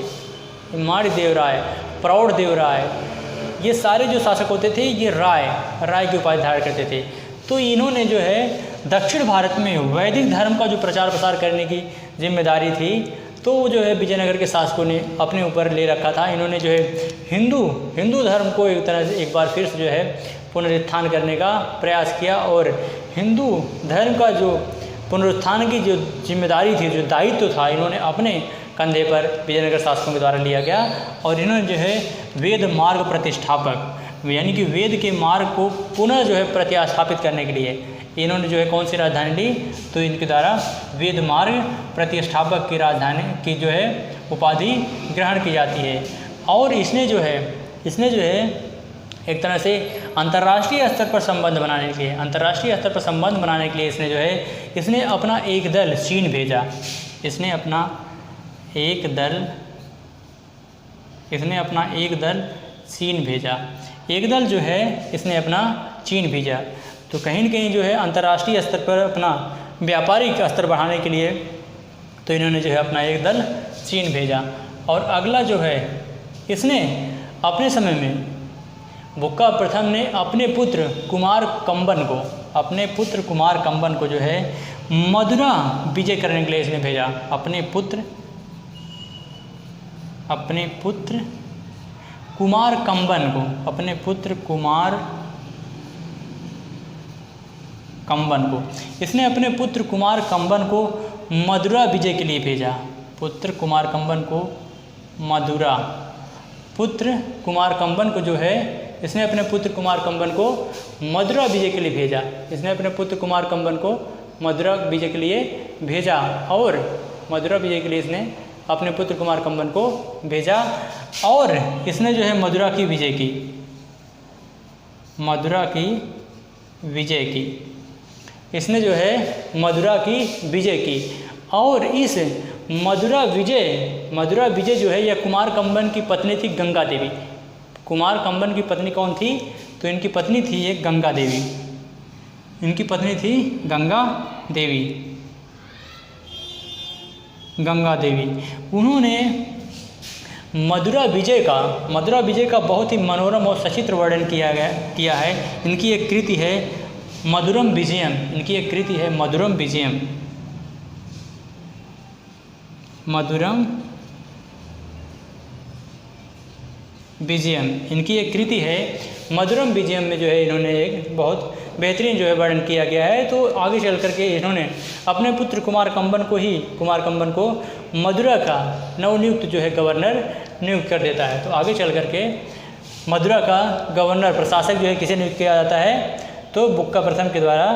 इम्माड़ी देव राय, प्रौढ़ देव राय, ये सारे जो शासक होते थे ये राय की उपाधि धारण करते थे। तो इन्होंने जो है दक्षिण भारत में वैदिक धर्म का जो प्रचार प्रसार करने की जिम्मेदारी थी तो वो जो है विजयनगर के शासकों ने अपने ऊपर ले रखा था। इन्होंने जो है हिंदू धर्म को एक तरह से एक बार फिर से जो है पुनरुत्थान करने का प्रयास किया और हिंदू धर्म का जो पुनरुत्थान की जो जिम्मेदारी थी, जो दायित्व था, इन्होंने अपने कंधे पर विजयनगर शासकों के द्वारा लिया गया और इन्होंने जो है वेद मार्ग प्रतिष्ठापक यानी कि वेद के मार्ग को पुनः जो है प्रतिस्थापित करने के लिए इन्होंने जो है कौन सी राजधानी ली, तो इनके द्वारा वेद मार्ग प्रतिष्ठापक की राजधानी की जो है उपाधि ग्रहण की जाती है। और इसने जो है एक तरह से अंतर्राष्ट्रीय स्तर पर संबंध बनाने के लिए इसने अपना एक दल चीन भेजा। इसने अपना एक दल चीन भेजा। एक दल जो है इसने अपना चीन भेजा। तो कहीं न कहीं जो है अंतर्राष्ट्रीय स्तर पर अपना व्यापारिक स्तर बढ़ाने के लिए तो इन्होंने जो है अपना एक दल चीन भेजा। और अगला जो है इसने अपने समय में बुक्का प्रथम ने अपने पुत्र कुमार कंबन को जो है मदुरा विजय करने के लिए इसने भेजा। अपने पुत्र कुमार कंबन को इसने अपने पुत्र कुमार कंबन को मदुरा विजय के लिए भेजा। पुत्र कुमार कंबन को जो है इसने अपने पुत्र कुमार कंबन को मदुरा विजय के लिए भेजा। और मदुरा विजय के लिए इसने अपने पुत्र कुमार कंबन को भेजा और इसने जो है मदुरा की विजय की। और इस मदुरा विजय जो है यह कुमार कंबन की पत्नी थी गंगा देवी। कुमार कंबन की पत्नी कौन थी, तो इनकी पत्नी थी एक गंगा देवी। उन्होंने मदुरा विजय का बहुत ही मनोरम और सचित्र वर्णन किया है। इनकी एक कृति है मधुरम विजयम। इनकी एक कृति है मधुरम विजयम। इनकी एक कृति है मधुरम विजयम में जो है इन्होंने एक बहुत बेहतरीन जो है वर्णन किया गया है। तो आगे चल करके इन्होंने अपने पुत्र कुमार कंबन को मदुरा का नवनियुक्त जो है गवर्नर नियुक्त कर देता है। तो आगे चल करके मदुरा का गवर्नर प्रशासक जो है किसे नियुक्त किया जाता है, तो बुक्का प्रथम के द्वारा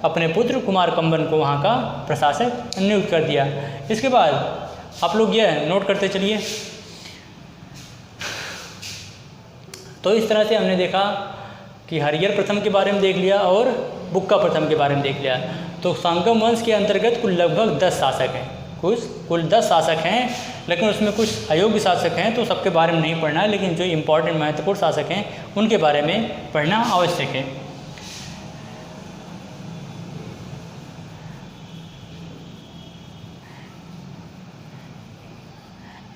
अपने पुत्र कुमार कंबन को वहाँ का प्रशासक नियुक्त कर दिया। इसके बाद आप लोग यह नोट करते चलिए। तो इस तरह से हमने देखा कि हरिहर प्रथम के बारे में देख लिया और बुक्का प्रथम के बारे में देख लिया। तो संगम वंश के अंतर्गत कुल लगभग 10 शासक हैं। कुल 10 शासक हैं, लेकिन उसमें कुछ अयोग्य शासक हैं, तो सबके बारे में नहीं पढ़ना है, लेकिन जो इम्पोर्टेंट महत्वपूर्ण शासक हैं उनके बारे में पढ़ना आवश्यक है।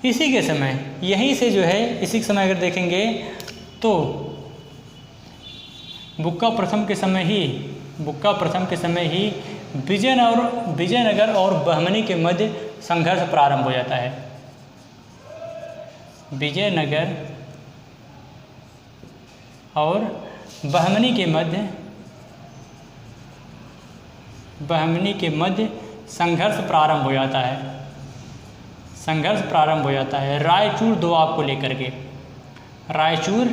इसी के समय अगर देखेंगे तो बुक्का प्रथम के समय ही विजयनगर और बहमनी के मध्य संघर्ष प्रारंभ हो जाता है। विजयनगर और बहमनी के मध्य संघर्ष प्रारंभ हो जाता है। रायचूर दोआब को लेकर के। रायचूर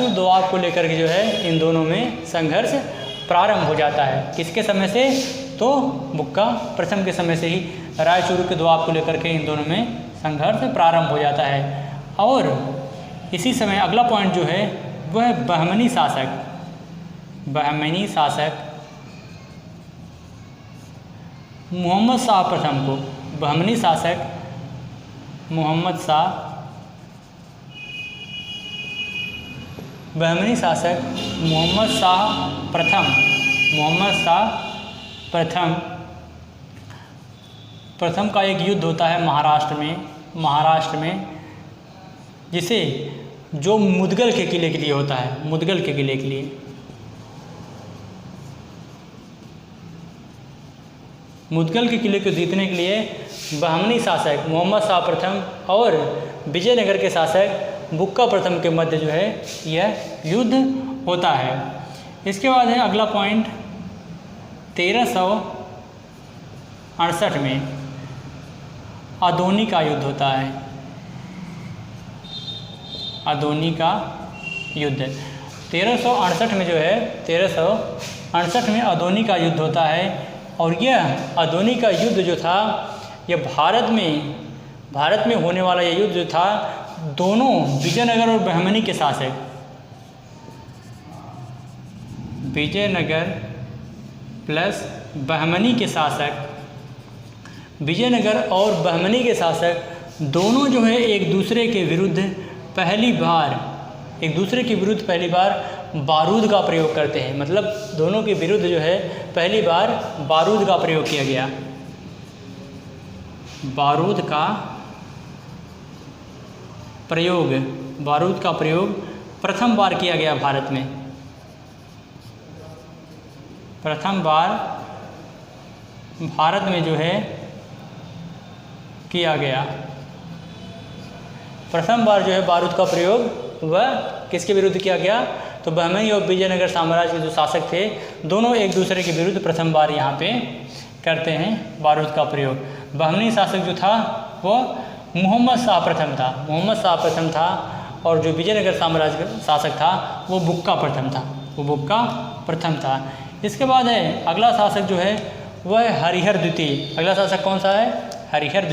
दोआब को लेकर के जो है इन दोनों में संघर्ष प्रारंभ हो जाता है। किसके समय से, तो बुक्का प्रथम के समय से ही रायचूर के दोआब को लेकर के इन दोनों में संघर्ष प्रारंभ हो जाता है। और इसी समय अगला पॉइंट जो है वह बहमनी शासक मोहम्मद शाह प्रथम को, बहमनी शासक मोहम्मद शाह प्रथम का एक युद्ध होता है महाराष्ट्र में, जिसे जो मुदगल के किले के लिए होता है, मुदगल के किले के लिए। मुदगल के किले को जीतने के लिए बहमनी शासक मोहम्मद शाह प्रथम और विजयनगर के शासक बुक्का प्रथम के मध्य जो है यह युद्ध होता है। इसके बाद है अगला पॉइंट 1368 में अदोनी का युद्ध होता है। अदोनी का युद्ध 1368 में जो है 1368 में अदोनी का युद्ध होता है। और यह अदोनी का युद्ध जो था यह भारत में होने वाला यह युद्ध जो था दोनों विजयनगर और बहमनी के शासक, विजयनगर प्लस बहमनी के शासक, विजयनगर और बहमनी के शासक दोनों जो है एक दूसरे के विरुद्ध पहली बार बारूद का प्रयोग करते हैं। मतलब दोनों के विरुद्ध जो है पहली बार बारूद का प्रयोग किया गया। बारूद का प्रयोग प्रथम बार किया गया भारत में। प्रथम बार भारत में जो है किया गया। प्रथम बार जो है बारूद का प्रयोग वह किसके विरुद्ध किया गया? तो बहमनी और विजयनगर साम्राज्य के जो शासक थे दोनों एक दूसरे के विरुद्ध प्रथम बार यहाँ पे करते हैं बारूद का प्रयोग। बहमनी शासक जो था वो मोहम्मद शाह प्रथम था और जो विजयनगर साम्राज्य का शासक था वो बुक्का प्रथम था। इसके बाद है अगला शासक जो है वह है हरिहर द्वितीय। अगला शासक कौन सा है? हरिहर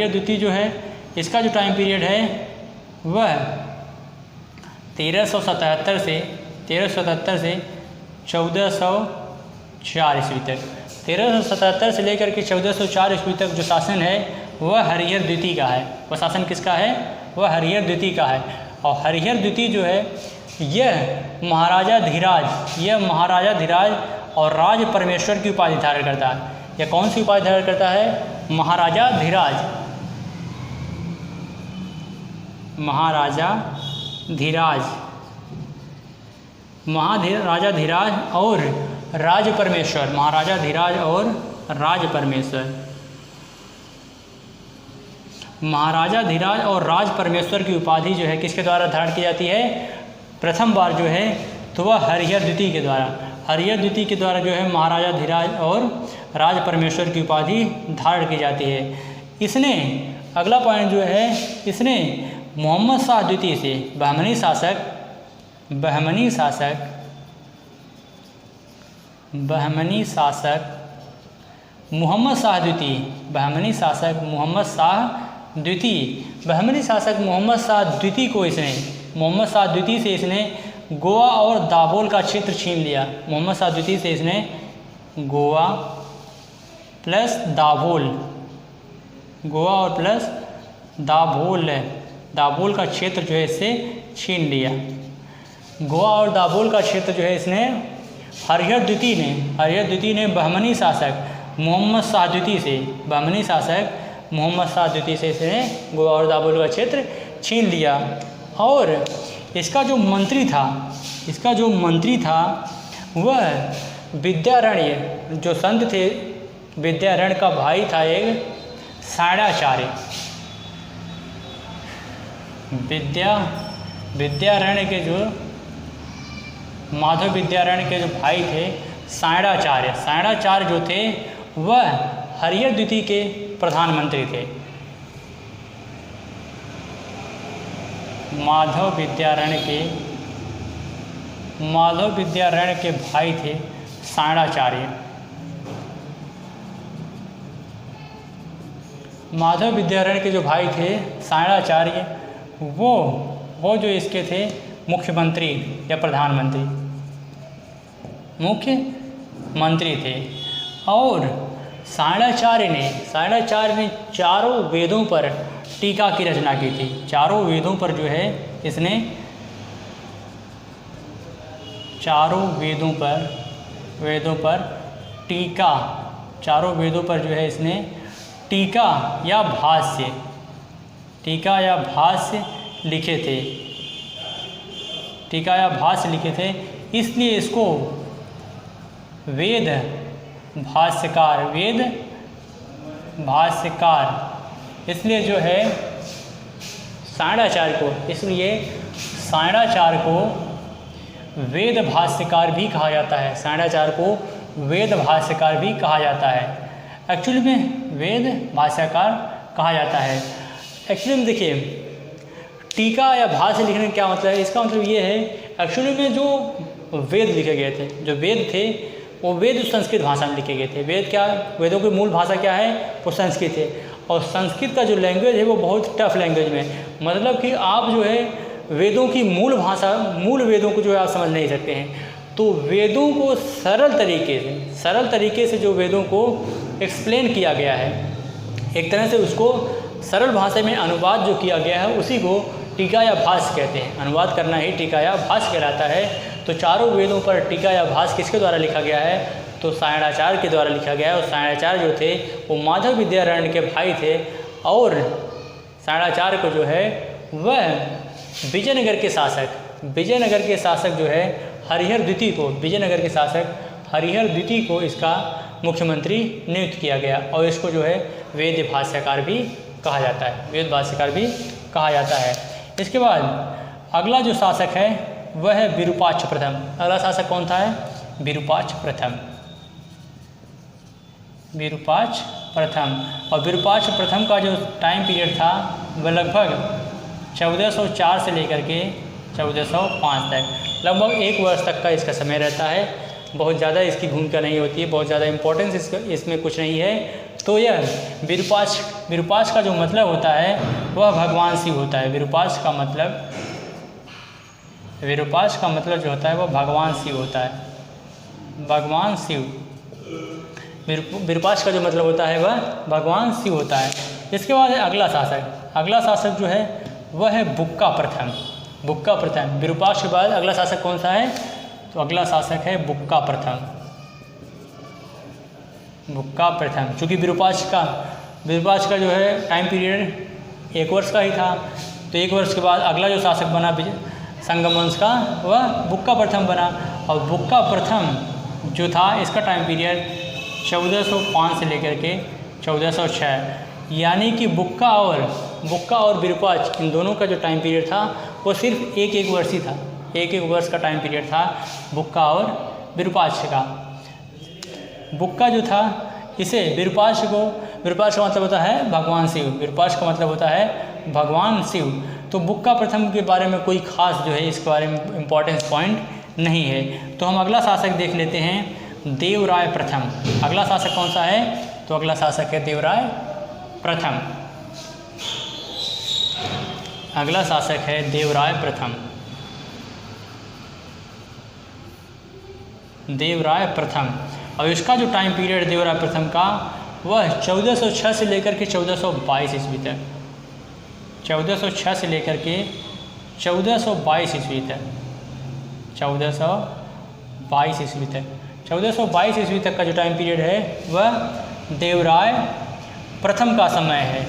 द्वितीय जो है इसका जो टाइम पीरियड है वह 1377 से 1404 ईस्वी तक, 1377 से लेकर के 1404 ईस्वी तक जो शासन है वह हरिहर द्वितीय का है। वह शासन किसका है? वह हरिहर द्वितीय का है। और हरिहर द्वितीय जो है यह महाराजा धीराज और राज परमेश्वर की उपाधि धारण करता है। यह कौन सी उपाधि धारण करता है? महाराजा धीराज और राज परमेश्वर, महाराजा धीराज और राज परमेश्वर की उपाधि जो है किसके द्वारा धारण की जाती है? प्रथम बार जो है तो वह हरिहर द्वितीय के द्वारा जो है महाराजा धीराज और राज परमेश्वर की उपाधि धारण की जाती है। इसने अगला पॉइंट जो है इसने मोहम्मद शाह द्वितीय से बहमनी शासक मोहम्मद शाह द्वितीय से इसने गोवा और दाभोल का क्षेत्र छीन लिया। मोहम्मद शाह द्वितीय से इसने गोवा प्लस दाभोल का क्षेत्र जो है इससे छीन लिया। गोवा और दाभोल का क्षेत्र जो है इसने हरिहर द्वितीय ने बहमनी शासक मोहम्मद शाह द्वितीय से इसने गोवा और दाभोल का क्षेत्र छीन लिया। और इसका जो मंत्री था वह विद्यारण्य जो संत थे, विद्यारण्य का भाई था एक सायणाचार्य। विद्यारण्य के जो माधव विद्यारण्य के जो भाई थे सायणाचार्य जो थे वह हरिहर द्वितीय के प्रधानमंत्री थे। माधव विद्यारण्य के भाई थे सायणाचार्य। माधव विद्यारण्य के जो भाई थे सायणाचार्य, वो जो इसके थे मुख्यमंत्री या प्रधानमंत्री, मुख्यमंत्री थे। और सायणाचार्य ने चारों वेदों पर टीका की रचना की थी। चारों वेदों पर जो है इसने चारों वेदों पर टीका, चारों वेदों पर जो है इसने टीका या भाष्य लिखे थे। इसलिए इसको वेद भाष्यकार इसलिए जो है सायणाचार्य को वेद भाष्यकार भी कहा जाता है। एक्चुअली में वेद भाष्यकार कहा जाता है। एक्चुअली में देखिए टीका या भाष्य लिखने का क्या मतलब है, इसका मतलब ये है एक्चुअली में जो वेद लिखे गए थे, जो वेद थे वो वेद संस्कृत भाषा में लिखे गए थे। वेदों की मूल भाषा क्या है, वो संस्कृत है। और संस्कृत का जो लैंग्वेज है वो बहुत टफ लैंग्वेज में, मतलब कि आप जो है वेदों की मूल वेदों को जो है आप समझ नहीं सकते हैं। तो वेदों को सरल तरीके से जो वेदों को एक्सप्लेन किया गया है, एक तरह से उसको सरल भाषा में अनुवाद जो किया गया है उसी को टीका या भाष्य कहते हैं। अनुवाद करना ही टीका या भाष्य कहलाता है। तो चारों वेदों पर टीका या भाष्य किसके द्वारा लिखा गया है, तो सायणाचार्य के द्वारा लिखा गया है। और सायणाचार्य जो थे वो माधव विद्यारण्य के भाई थे। और सायणाचार्य को जो है वह विजयनगर के शासक जो है हरिहर द्वितीय को इसका मुख्यमंत्री नियुक्त किया गया। और इसको जो है वेद भाष्यकार भी कहा जाता है। इसके बाद अगला जो शासक है वह है विरूपाक्ष प्रथम। अगला शासक कौन था है, विरूपाक्ष प्रथम। और विरूपाक्ष प्रथम का जो टाइम पीरियड था वह लगभग 1404 से लेकर के 1405 तक, लगभग 1 वर्ष तक का इसका समय रहता है। बहुत ज़्यादा इसकी भूमिका नहीं होती है, बहुत ज़्यादा इम्पोर्टेंस इसमें कुछ नहीं है। तो यह विरूपाक्ष का जो मतलब होता है वह भगवान शिव होता है। विरूपाक्ष का मतलब जो होता है वह भगवान शिव होता है। विरूपाक्ष का जो मतलब होता है वह भगवान शिव होता है। इसके बाद है अगला शासक जो है वह है बुक्का प्रथम। विरूपाक्ष के बाद अगला शासक कौन सा है, तो अगला शासक है बुक्का प्रथम। चूँकि विरूपाक्ष का जो है टाइम पीरियड 1 वर्ष का ही था, तो 1 वर्ष के बाद अगला जो शासक बना संगम वंश का वह बुक्का प्रथम बना। और बुक्का प्रथम जो था इसका टाइम पीरियड 1405 से लेकर के 1406, यानी कि बुक्का और विरूपाक्ष इन दोनों का जो टाइम पीरियड था वो सिर्फ एक वर्ष ही था। एक वर्ष का टाइम पीरियड था बुक्का और विरूपाक्ष का। बुक्का जो था इसे विरूपाक्ष का मतलब होता है भगवान शिव। तो बुक्का प्रथम के बारे में कोई खास जो है इसके बारे में इम्पोर्टेंस पॉइंट नहीं है। तो हम अगला शासक देख लेते हैं, देवराय प्रथम। अगला शासक कौन सा है, तो अगला शासक है देवराय प्रथम। अगला शासक है देवराय प्रथम। और इसका जो टाइम पीरियड देवराय प्रथम का वह 1406 से लेकर के 1422 ईस्वी तक। 1406 से लेकर के 1422 ईस्वी तक 1422 ईस्वी तक का जो टाइम पीरियड है वह देवराय प्रथम का समय है।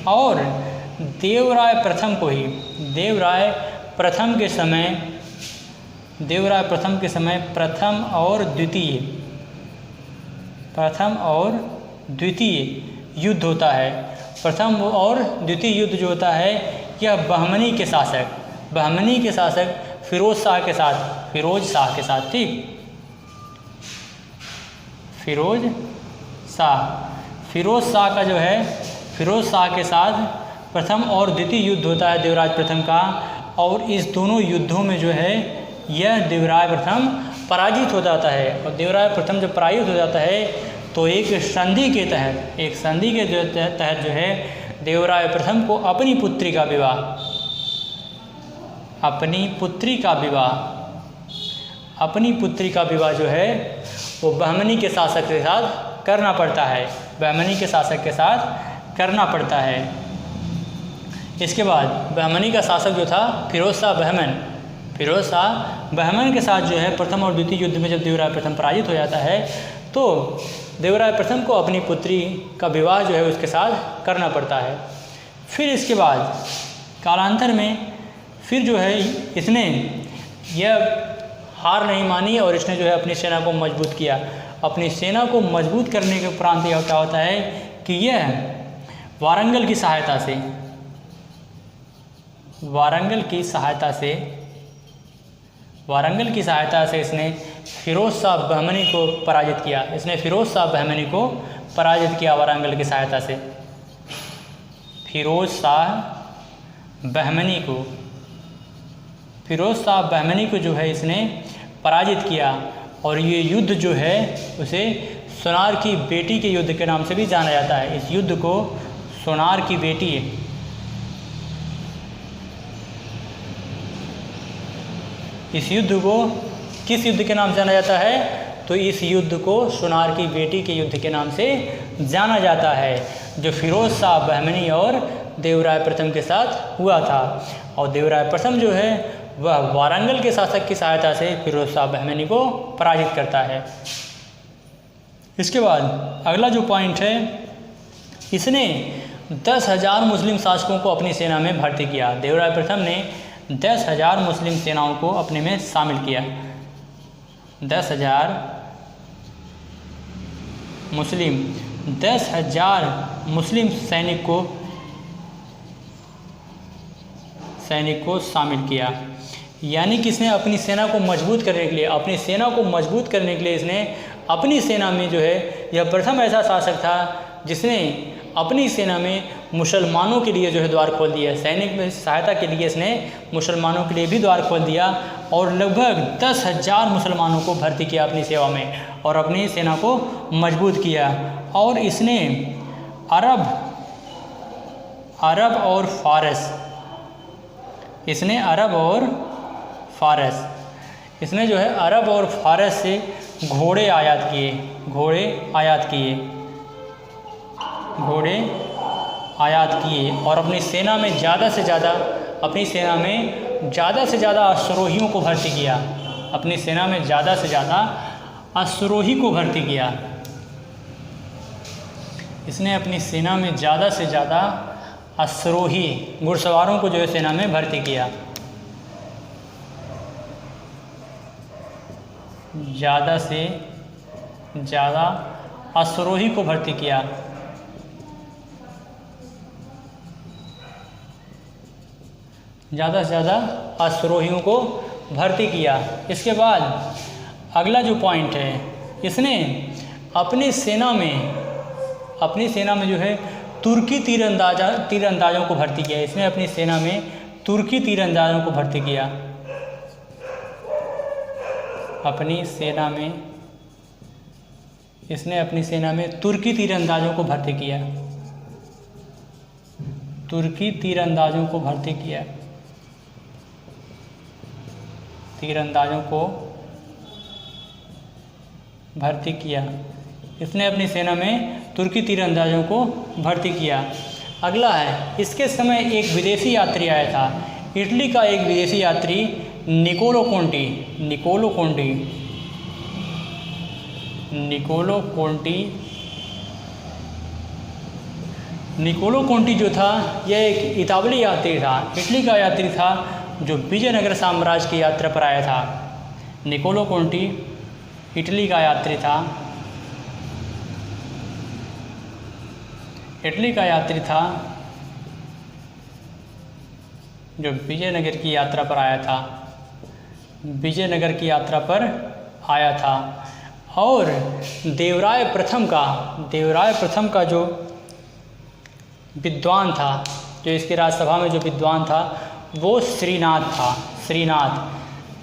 और देवराय प्रथम के समय प्रथम और द्वितीय युद्ध होता है। प्रथम और द्वितीय युद्ध जो होता है यह बहमनी के शासक फिरोज शाह के साथ ठीक। फिरोज शाह के साथ प्रथम और द्वितीय युद्ध होता है देवराज प्रथम का। और इस दोनों युद्धों में जो है यह देवराय प्रथम पराजित हो जाता है। और देवराय प्रथम जब पराजित हो जाता है तो एक संधि के तहत जो है देवराय प्रथम को अपनी पुत्री का विवाह जो है वो बहमनी के शासक के साथ करना पड़ता है। इसके बाद बहमनी का शासक जो था फिरोज शाह बहमन के साथ जो है प्रथम और द्वितीय युद्ध में जब देवराय प्रथम पराजित हो जाता है तो देवराय प्रथम को अपनी पुत्री का विवाह जो है उसके साथ करना पड़ता है। फिर इसके बाद कालांतर में फिर जो है इसने यह हार नहीं मानी और इसने जो है अपनी सेना को मजबूत किया। अपनी सेना को मजबूत करने के उपरांत यह क्या होता है कि यह वारंगल की सहायता से इसने फिरोज शाह बहमनी को पराजित किया वारंगल की सहायता से। फिरोज शाह बहमनी को जो है इसने पराजित किया और ये युद्ध जो है उसे सोनार की बेटी के युद्ध के नाम से भी जाना जाता है। इस युद्ध को सोनार की बेटी इस युद्ध को किस युद्ध के नाम से जाना जाता है? तो इस युद्ध को सोनार की बेटी के युद्ध के नाम से जाना जाता है, जो फिरोज शाह बहमनी और देवराय प्रथम के साथ हुआ था। और देवराय प्रथम जो है वह वारंगल के शासक की सहायता से फिरोज शाह बहमनी को पराजित करता है। इसके बाद अगला जो पॉइंट है, इसने 10,000 मुस्लिम शासकों को अपनी सेना में भर्ती किया। देवराय प्रथम ने 10,000 मुस्लिम सेनाओं को अपने में शामिल किया। 10,000 मुस्लिम सैनिक को शामिल किया। यानी कि इसने अपनी सेना को मजबूत करने के लिए इसने अपनी सेना में जो है, यह प्रथम ऐसा शासक था जिसने अपनी सेना में मुसलमानों के लिए जो है द्वार खोल दिया। सैनिक में सहायता के लिए इसने मुसलमानों के लिए भी द्वार खोल दिया और लगभग 10,000 मुसलमानों को भर्ती किया अपनी सेवा में और अपनी सेना को मजबूत किया। और इसने अरब और फारस से घोड़े आयात किए और अपनी सेना में ज़्यादा से ज़्यादा अश्वरोहियों को भर्ती किया। इसने अपनी सेना में ज़्यादा से ज़्यादा अश्वरोही घुड़सवारों को जो है सेना में भर्ती किया। ज़्यादा से ज़्यादा अश्वरोही को भर्ती किया। इसके बाद अगला जो पॉइंट है, इसने अपनी सेना में जो है तुर्की तीरंदाजों को भर्ती किया। इसने अपनी सेना में तुर्की तीरंदाजों को भर्ती किया। इसने अपनी सेना में तुर्की तीरंदाजों को भर्ती किया। इसने अपनी सेना में तुर्की तीरंदाजों को भर्ती किया। अगला है, इसके समय एक विदेशी यात्री आया था, इटली का एक विदेशी यात्री निकोलो कोंटी जो था, यह एक इतालवी यात्री था, इटली का यात्री था जो विजयनगर साम्राज्य की यात्रा पर आया था। निकोलो कोंटी इटली का यात्री था जो विजयनगर की यात्रा पर आया था। और देवराय प्रथम का जो विद्वान था, जो इसकी राजसभा में जो विद्वान था, वो श्रीनाथ।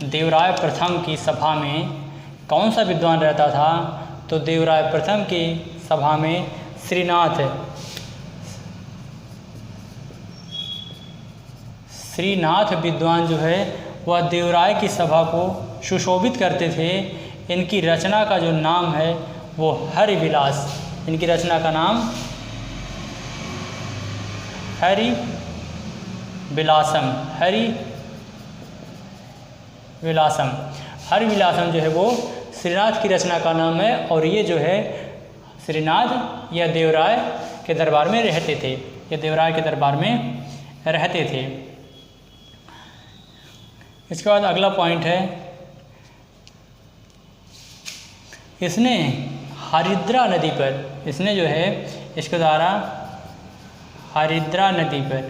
देवराय प्रथम की सभा में कौन सा विद्वान रहता था? तो देवराय प्रथम की सभा में श्रीनाथ विद्वान जो है वह देवराय की सभा को सुशोभित करते थे। इनकी रचना का जो नाम है वो हरिविलास, इनकी रचना का नाम हरिविलासम जो है वो श्रीनाथ की रचना का नाम है। और ये जो है श्रीनाथ या देवराय के दरबार में रहते थे, ये देवराय के दरबार में रहते थे। इसके बाद अगला पॉइंट है, इसने हरिद्रा नदी पर, इसने जो है इसके द्वारा हरिद्रा नदी पर,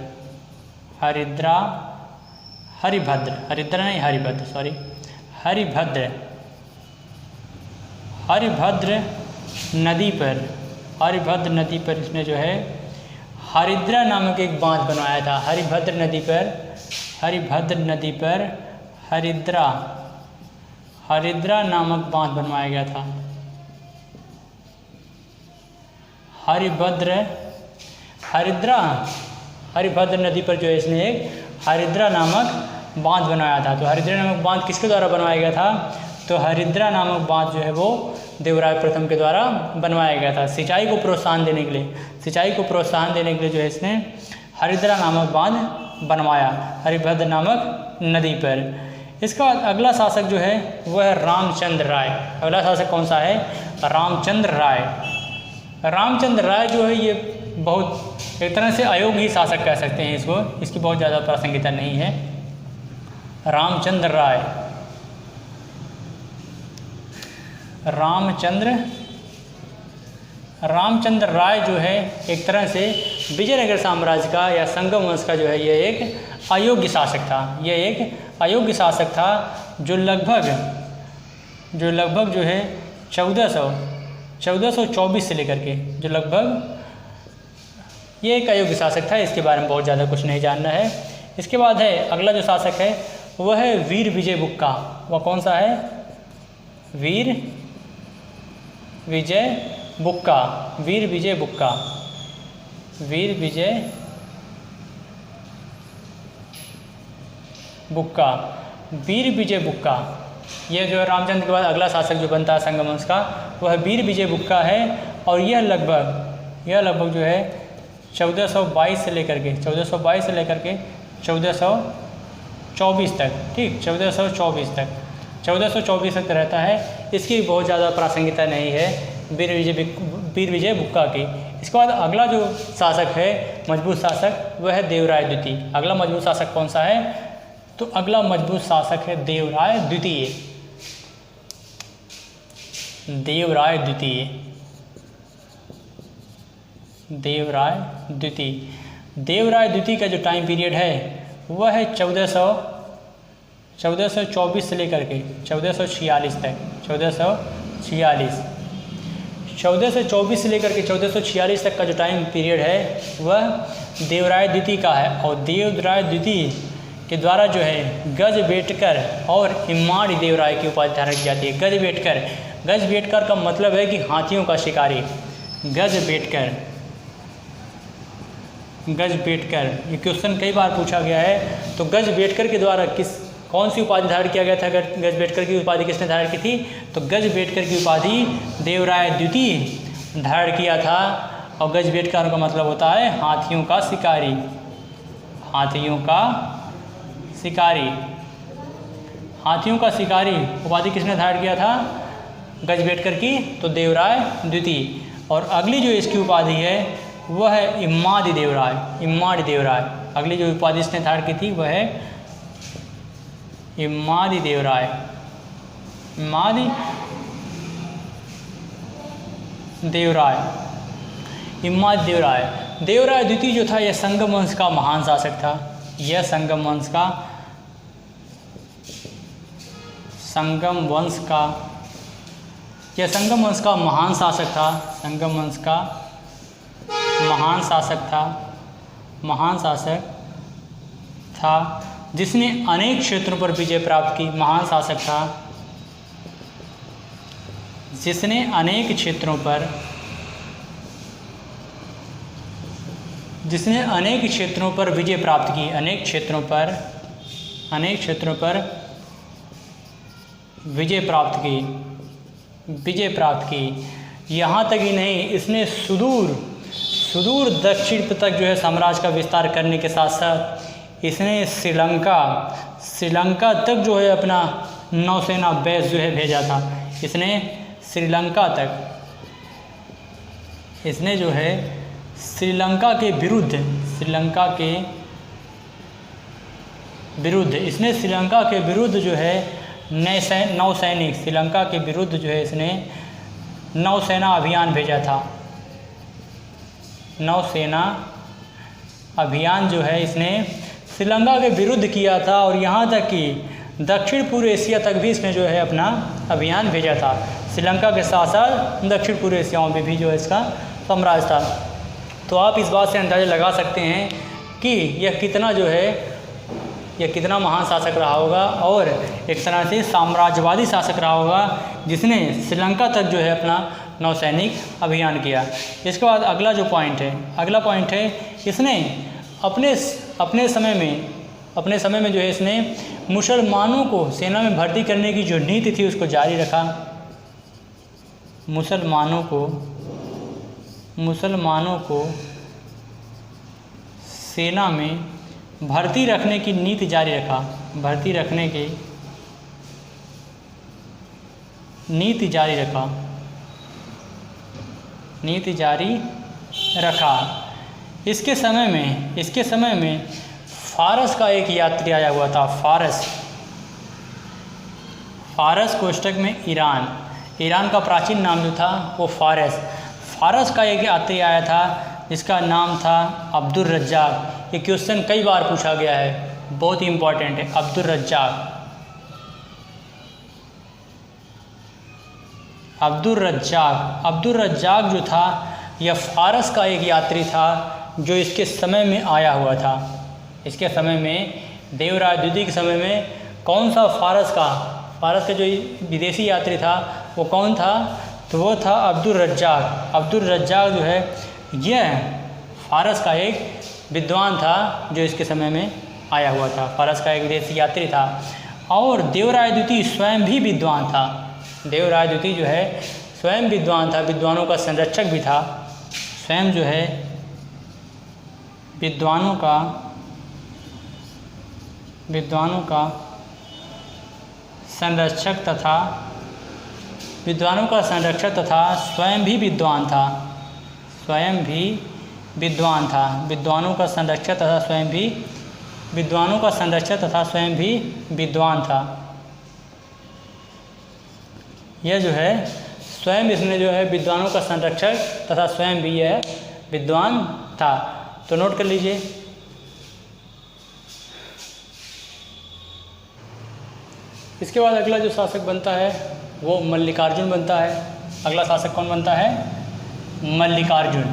हरिभद्र नदी पर इसने जो है हरिद्रा नामक एक बांध बनवाया था। हरिभद्र नदी पर हरिद्रा नामक बांध बनवाया गया था। हरिभद्र नदी पर जो है इसने एक हरिद्रा नामक बांध बनाया था। तो हरिद्रा नामक बांध किसके द्वारा बनवाया गया था? तो हरिद्रा नामक बांध जो है वो देवराय प्रथम के द्वारा बनवाया गया था। सिंचाई को प्रोत्साहन देने के लिए जो है इसने हरिद्रा नामक बांध बनवाया हरिभद्र नामक नदी पर। इसका बाद अगला शासक जो है वह है रामचंद्र राय। अगला शासक कौन सा है? रामचंद्र राय जो है ये बहुत एक तरह से अयोग्य शासक कह सकते हैं इसको, इसकी बहुत ज़्यादा प्रासंगिकता नहीं है। रामचंद्र राय जो है एक तरह से विजयनगर साम्राज्य का या संगम वंश का जो है ये एक अयोग्य शासक था, जो लगभग जो है 1424 से लेकर के जो लगभग ये एक अयोग्य शासक था। इसके बारे में बहुत ज़्यादा कुछ नहीं जानना है। इसके बाद है अगला जो शासक है वह है वीर विजय बुक्का। वह कौन सा है? वीर विजय बुक्का। यह जो है रामचंद्र के बाद अगला शासक जो बनता है संगम वंश का वह वीर विजय बुक्का है। और यह लगभग जो है 1422 से लेकर के 1424 तक, ठीक 1424 तक रहता है। इसकी बहुत ज़्यादा प्रासंगिकता नहीं है वीर विजय बुक्का की। इसके बाद अगला जो शासक है मजबूत शासक वह है देवराय द्वितीय। अगला मजबूत शासक कौन सा है? तो अगला मजबूत शासक है देवराय द्वितीय। देवराय द्वितीय का जो टाइम पीरियड है वह है 1424 से लेकर के 1446 तक। 1424 से लेकर के 1446 तक का जो टाइम पीरियड है वह देवराय द्वितीय का है। और देवराय द्वितीय के द्वारा जो है गजबेटकर और इम्माड़ी देवराय की उपाधि धारण की जाती है। गजबेटकर का मतलब है कि हाथियों का शिकारी। गजबेटकर ये क्वेश्चन कई बार पूछा गया है। तो गजबेटकर के द्वारा कौन सी उपाधि धारण किया गया था? गजबेटकर की उपाधि किसने धारण की थी? तो गजबेटकर की उपाधि देवराय द्वितीय धारण किया था। और गजबेटकर का मतलब होता है हाथियों का शिकारी उपाधि किसने धारण किया था? गजबेटकर की, तो देवराय द्वितीय। और अगली जो इसकी उपाधि है वह है इम्मादी देवराय। अगली जो उपाधि इसने धारण की थी वह है इम्मादी देवराय। देवराय द्वितीय जो था यह संगम वंश का महान शासक था। यह संगम वंश का महान शासक था जिसने अनेक क्षेत्रों पर विजय प्राप्त की। महान शासक था जिसने अनेक क्षेत्रों पर विजय प्राप्त की, अनेक क्षेत्रों पर विजय प्राप्त की। यहाँ तक ही नहीं, इसने सुदूर दक्षिण तक जो है साम्राज्य का विस्तार करने के साथ साथ इसने श्रीलंका तक जो है अपना नौसेना बेस जो है भेजा था। इसने श्रीलंका के विरुद्ध जो है नौसैनिक, श्रीलंका के विरुद्ध जो है इसने नौसेना अभियान भेजा था। नौसेना अभियान जो है इसने श्रीलंका के विरुद्ध किया था और यहाँ तक कि दक्षिण पूर्व एशिया तक भी इसने जो है अपना अभियान भेजा था। श्रीलंका के साथ साथ दक्षिण पूर्व एशियाओं में भी जो है इसका साम्राज्य था। तो आप इस बात से अंदाज़ा लगा सकते हैं कि यह कितना महान शासक रहा होगा और एक तरह से साम्राज्यवादी शासक रहा होगा, जिसने श्रीलंका तक जो है अपना नौसैनिक अभियान किया। इसके बाद अगला पॉइंट है इसने अपने समय में जो है इसने मुसलमानों को सेना में भर्ती करने की जो नीति थी उसको जारी रखा। मुसलमानों को सेना में भर्ती रखने की नीति जारी रखा। नीति जारी रखा। इसके समय में फारस का एक यात्री आया हुआ था। फारस कोष्टक में ईरान का प्राचीन नाम जो था वो फारस का एक यात्री आया था जिसका नाम था अब्दुल रज्जाक। ये क्वेश्चन कई बार पूछा गया है, बहुत ही इम्पोर्टेंट है। अब्दुल रज्जाक जो था यह फारस का एक यात्री था जो इसके समय में आया हुआ था। इसके समय में देवराय द्वितीय के समय में कौन सा फारस का जो विदेशी यात्री था वो कौन था? तो वो था अब्दुल रज्जाक जो है यह फारस का एक विद्वान था जो इसके समय में आया हुआ था। फारस का एक विदेशी यात्री था और देवराय द्वितीय स्वयं भी विद्वान था। देवराय द्वितीय जो है स्वयं विद्वान था, विद्वानों का संरक्षक भी था। स्वयं जो है विद्वानों का संरक्षक तथा स्वयं भी विद्वान था। विद्वानों का संरक्षक तथा स्वयं भी विद्वान था। यह जो है स्वयं इसने जो है विद्वानों का संरक्षक तथा स्वयं भी यह विद्वान था। तो नोट कर लीजिए। इसके बाद अगला जो शासक बनता है वो मल्लिकार्जुन बनता है। अगला शासक कौन बनता है? मल्लिकार्जुन।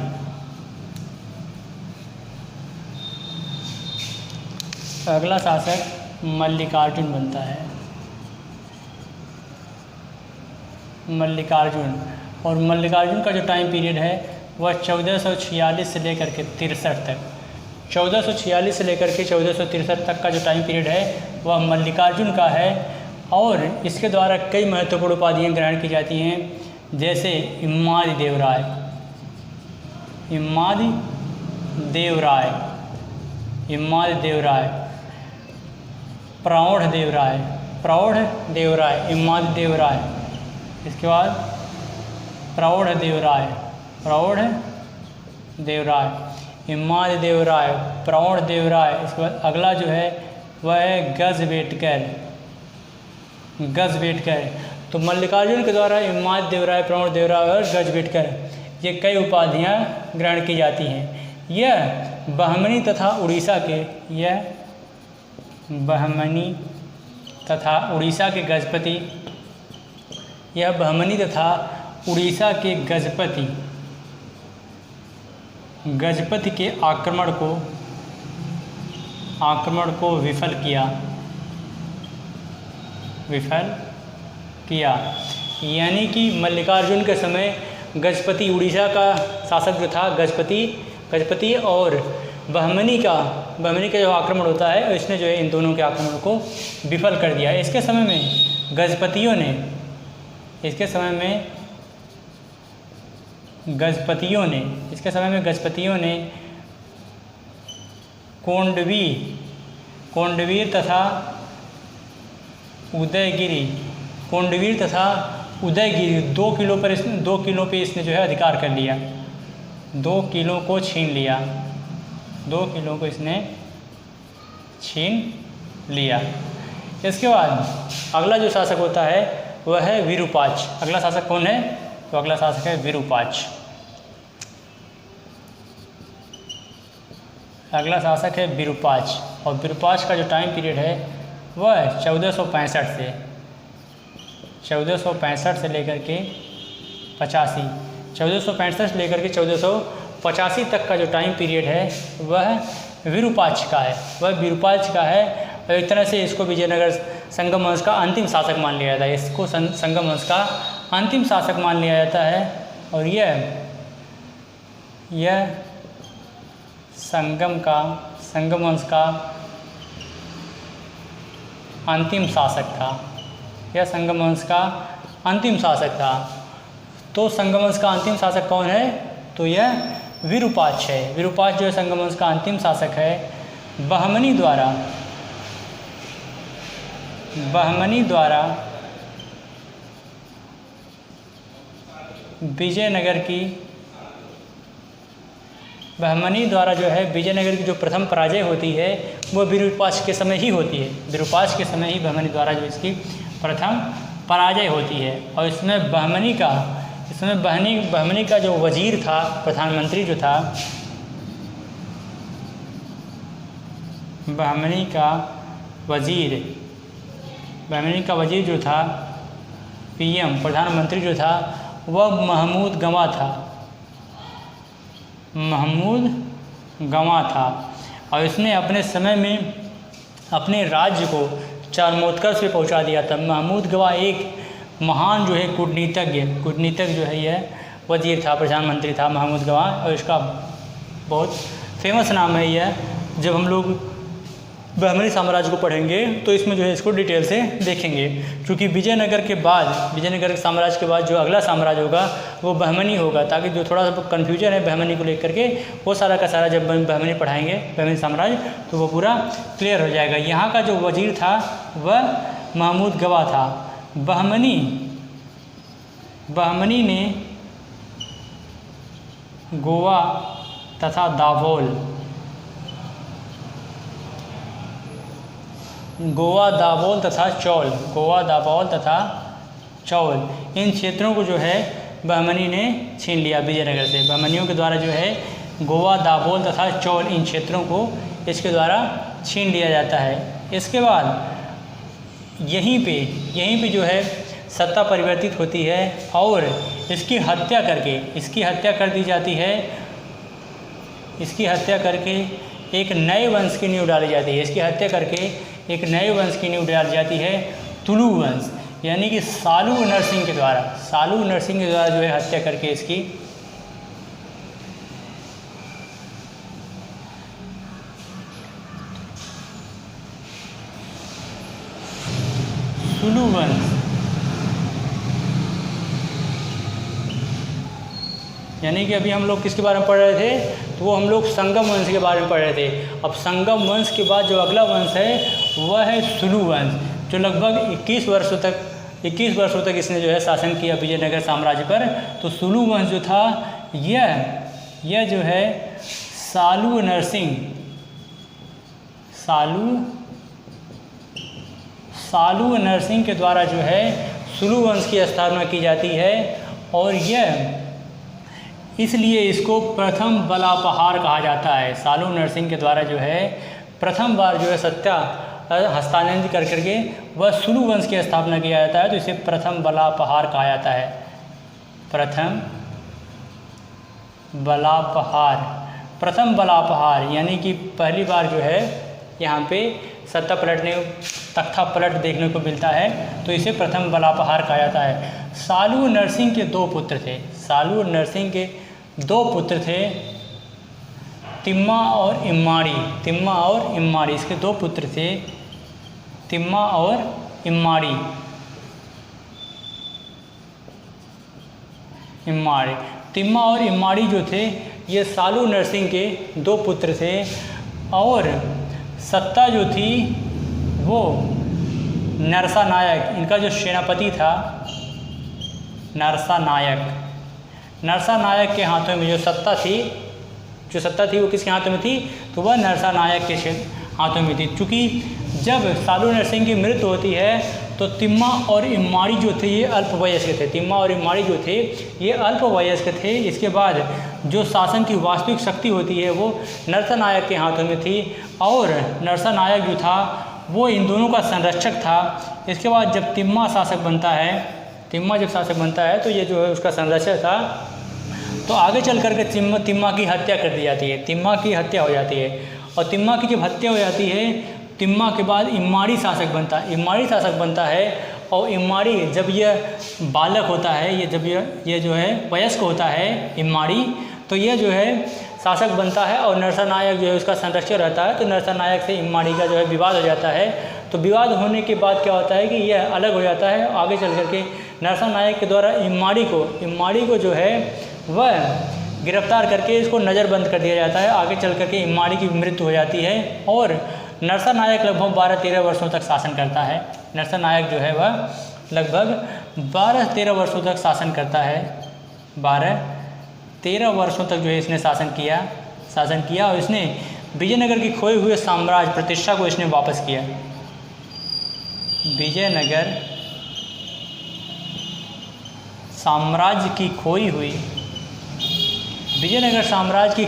अगला शासक मल्लिकार्जुन बनता है। और मल्लिकार्जुन का जो टाइम पीरियड है वह 1446 से लेकर के 63 तक, 1446 से लेकर के 1463 तक का जो टाइम पीरियड है वह मल्लिकार्जुन का है। और इसके द्वारा कई महत्वपूर्ण उपाधियाँ ग्रहण की जाती हैं, जैसे इम्मादी देवराय, प्रौढ़ देवराय, इम्मादी देवराय। इसके बाद प्रौढ़ देवराय, इम्मादी देवराय, प्रौढ़ देवराय। इसके बाद अगला जो है वह है गजबेटकर। तो मल्लिकार्जुन के द्वारा इम्मादी देवराय, प्रौढ़ देवराय और गजबेटकर ये कई उपाधियाँ ग्रहण की जाती हैं। यह बहमनी तथा उड़ीसा के गजपति के आक्रमण को विफल किया। यानी कि मल्लिकार्जुन के समय गजपति उड़ीसा का शासक जो था गजपति और बहमनी का जो आक्रमण होता है इसने जो है इन दोनों के आक्रमण को विफल कर दिया। इसके समय में गजपतियों ने कोंडवीर तथा उदयगिरी 2 किलो पे इसने जो है अधिकार कर लिया, 2 किलो को छीन लिया, 2 किलो को इसने छीन लिया। इसके बाद अगला जो शासक होता है वह है विरूपाक्ष। अगला शासक कौन है? तो अगला शासक है विरूपाक्ष। अगला शासक है विरूपाक्ष, और विरूपाक्ष का जो टाइम पीरियड है वह 1465 से लेकर के 85, 1465 से लेकर के 1485 तक का जो टाइम पीरियड है वह विरूपाक्ष का है। और एक तरह से इसको विजयनगर संगम वंश का अंतिम शासक मान लिया जाता है, इसको संगम वंश का अंतिम शासक मान लिया जाता है। और यह संगम वंश का अंतिम शासक था। तो संगम वंश का अंतिम शासक कौन है? तो यह विरूपाक्ष है। विरूपाक्ष जो है संगम वंश का अंतिम शासक है। बहमनी द्वारा विजयनगर की जो प्रथम पराजय होती है वो विरूपाक्ष के समय ही होती है। विरूपाक्ष के समय ही बहमनी द्वारा जो इसकी प्रथम पराजय होती है। और इसमें बहमनी का जो वजीर था, प्रधानमंत्री जो था, बहमनी का वजीर जो था, पीएम प्रधानमंत्री जो था, वह महमूद गंवा था। और इसने अपने समय में अपने राज्य को चरमोत्कर्ष पे पहुंचा दिया था। महमूद गंवा एक महान जो है कूटनीतिज्ञ जो है यह वजीर था, प्रधानमंत्री था महमूद गंवा, और इसका बहुत फेमस नाम है यह। जब हम लोग बहमनी साम्राज्य को पढ़ेंगे तो इसमें जो है इसको डिटेल से देखेंगे, क्योंकि विजयनगर साम्राज्य के बाद जो अगला साम्राज्य होगा वो बहमनी होगा, ताकि जो थोड़ा सा कन्फ्यूजन है बहमनी को लेकर के वो सारा का सारा जब बहमनी पढ़ाएंगे बहमनी साम्राज्य तो वो पूरा क्लियर हो जाएगा। यहाँ का जो वजीर था वह महमूद गंवा था। बहमनी ने गोवा तथा दाभोल तथा चौल इन क्षेत्रों को जो है बहमनी ने छीन लिया विजयनगर से। बहमनियों के द्वारा जो है गोवा, दाभोल तथा चौल इन क्षेत्रों को इसके द्वारा छीन लिया जाता है। इसके बाद यहीं पे जो है सत्ता परिवर्तित होती है और इसकी हत्या कर दी जाती है। इसकी हत्या करके एक नए वंश की नींव डाली जाती है, तुलु वंश, यानी कि सालू नरसिंह के द्वारा जो है हत्या करके इसकी तुलु वंश, यानी कि अभी हम लोग किसके बारे में पढ़ रहे थे? तो वो हम लोग संगम वंश के बारे में पढ़ रहे थे। अब संगम वंश के बाद जो अगला वंश है वह है सुलु वंश, जो लगभग 21 वर्षों तक इसने जो है शासन किया विजयनगर साम्राज्य पर। तो सुलु वंश जो था यह जो है सालू नरसिंह के द्वारा जो है सुलु वंश की स्थापना की जाती है। और यह इसलिए इसको प्रथम बलापहार कहा जाता है। सालू नरसिंह के द्वारा जो है प्रथम बार जो है सत्ता हस्तांतरित करके वह सुलु वंश की स्थापना किया जाता है, तो इसे प्रथम बलापहार कहा जाता है। प्रथम बलापहार यानी कि पहली बार जो है यहाँ पे सत्ता पलटने तख्ता पलट देखने को मिलता है, तो इसे प्रथम बलापहार कहा जाता है। सालू नरसिंह के 2 पुत्र थे। सालू नरसिंह के 2 पुत्र थे, तिम्मा और इम्माड़ी। तिम्मा और इम्माड़ी, इसके 2 पुत्र थे, तिम्मा और इम्माड़ी। इम्माड़ी, तिम्मा और इम्माड़ी जो थे ये सालू नरसिंह के 2 पुत्र थे, और सत्ता जो थी वो नरसा नायक, इनका जो सेनापति था नरसा नायक, नरसा नायक के हाथों में जो सत्ता थी वो किसके हाथों में थी, तो वह नरसा नायक के हाथों में थी। चूँकि जब सालू नरसिंह की मृत्यु होती है तो तिम्मा और इम्माड़ी जो थे ये अल्पवयस्क थे। तिम्मा और इम्माड़ी जो थे ये अल्पवयस्क थे। इसके बाद जो शासन की वास्तविक शक्ति होती है वो नरसा नायक के हाथों में थी, और नरसा नायक जो था वो इन दोनों का संरक्षक था। इसके बाद जब तिम्मा शासक बनता है, तिम्मा जब शासक बनता है तो ये जो है उसका संरक्षक था। तो आगे चल करके तिम्मा की हत्या कर दी जाती है, तिम्मा की हत्या हो जाती है, और तिम्मा की जब हत्या हो जाती है, तिम्मा के बाद इम्माड़ी शासक बनता है। इम्माड़ी शासक बनता है, और इम्माड़ी जब यह बालक होता है, ये जब ये जो है वयस्क होता है इम्माड़ी, तो यह जो है शासक बनता है, और नरसा नायक जो है उसका संरक्षक रहता है। तो नरसा नायक से इम्माड़ी का जो है विवाद हो जाता है। तो विवाद होने के बाद क्या होता है कि यह अलग हो जाता है। आगे चल करके नरसा नायक के द्वारा इम्माड़ी को जो है वह गिरफ्तार करके इसको नज़रबंद कर दिया जाता है। आगे चल करके इम्माड़ी की मृत्यु हो जाती है, और नरसा नायक लगभग 12-13 वर्षों तक शासन करता है। नरसा नायक जो है वह लगभग 12-13 वर्षों तक शासन करता है। 12-13 वर्षों तक जो है इसने शासन किया, और इसने विजयनगर की खोए हुए साम्राज्य प्रतिष्ठा को इसने वापस किया। विजयनगर साम्राज्य की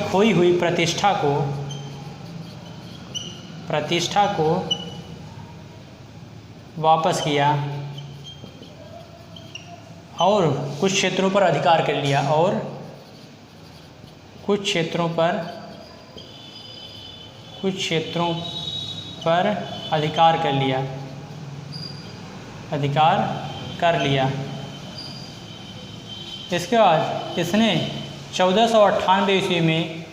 खोई हुई प्रतिष्ठा को वापस किया, और कुछ क्षेत्रों पर अधिकार कर लिया, और कुछ क्षेत्रों पर अधिकार कर लिया। इसके बाद इसने 1498 ईस्वी में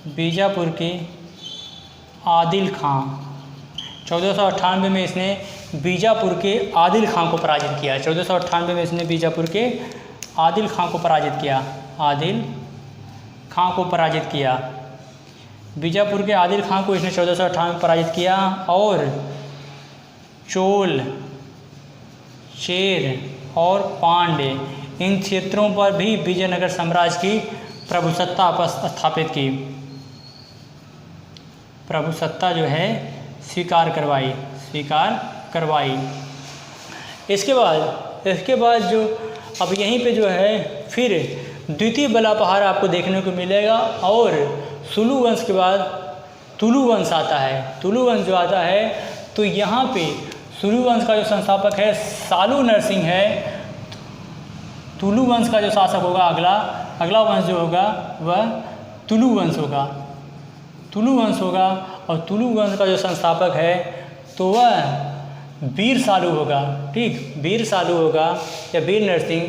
बीजापुर के आदिल खां 1498 में इसने बीजापुर के आदिल खां को पराजित किया। 1498 में इसने बीजापुर के आदिल खां को पराजित किया। बीजापुर के आदिल खां को इसने 1498 में पराजित किया, और चोल, चेर और पांड्य इन क्षेत्रों पर भी विजयनगर साम्राज्य की प्रभुसत्ता स्थापित की। प्रभुसत्ता जो है स्वीकार करवाई। इसके बाद जो अब यहीं पे जो है फिर द्वितीय बलापहार आपको देखने को मिलेगा, और सुलू वंश के बाद तुलु वंश आता है। तुलु वंश जो आता है तो यहाँ पे सुलू वंश का जो संस्थापक है सालू नरसिंह है। तुलु वंश का जो शासक होगा अगला वंश जो होगा वह तुलु वंश होगा, और तुलु वंश का जो संस्थापक है तो वह वीर सालू होगा। ठीक, वीर सालू होगा या वीर नरसिंह।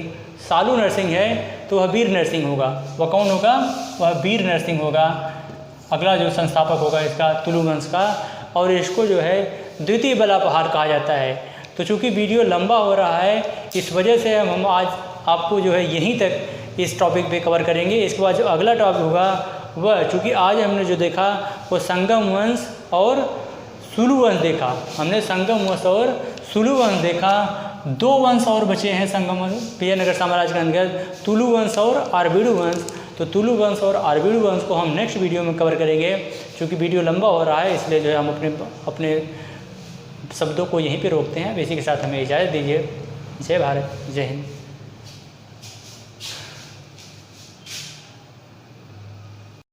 सालू नरसिंह है तो वह वीर नरसिंह होगा। वह कौन होगा? वह वीर नरसिंह होगा। अगला जो संस्थापक होगा इसका तुलु वंश का, और इसको जो है द्वितीय बलापहार कहा जाता है। तो चूँकि वीडियो लंबा हो रहा है इस वजह से हम आज आपको जो है यहीं तक इस टॉपिक पे कवर करेंगे। इसके बाद जो अगला टॉपिक होगा वह, चूँकि आज हमने जो देखा वो संगम वंश और सुलू वंश देखा। हमने संगम वंश और सुलू वंश देखा। 2 वंश और बचे हैं संगम विजयनगर साम्राज्य के अंदर, तुलु वंश और आरबीडू वंश। तो तुलु वंश और आरबीडू वंश को हम नेक्स्ट वीडियो में कवर करेंगे। क्योंकि वीडियो लंबा हो रहा है इसलिए जो है हम अपने शब्दों को यहीं पे रोकते हैं। इसी के साथ हमें इजाज़त दीजिए। जय भारत, जय हिंद।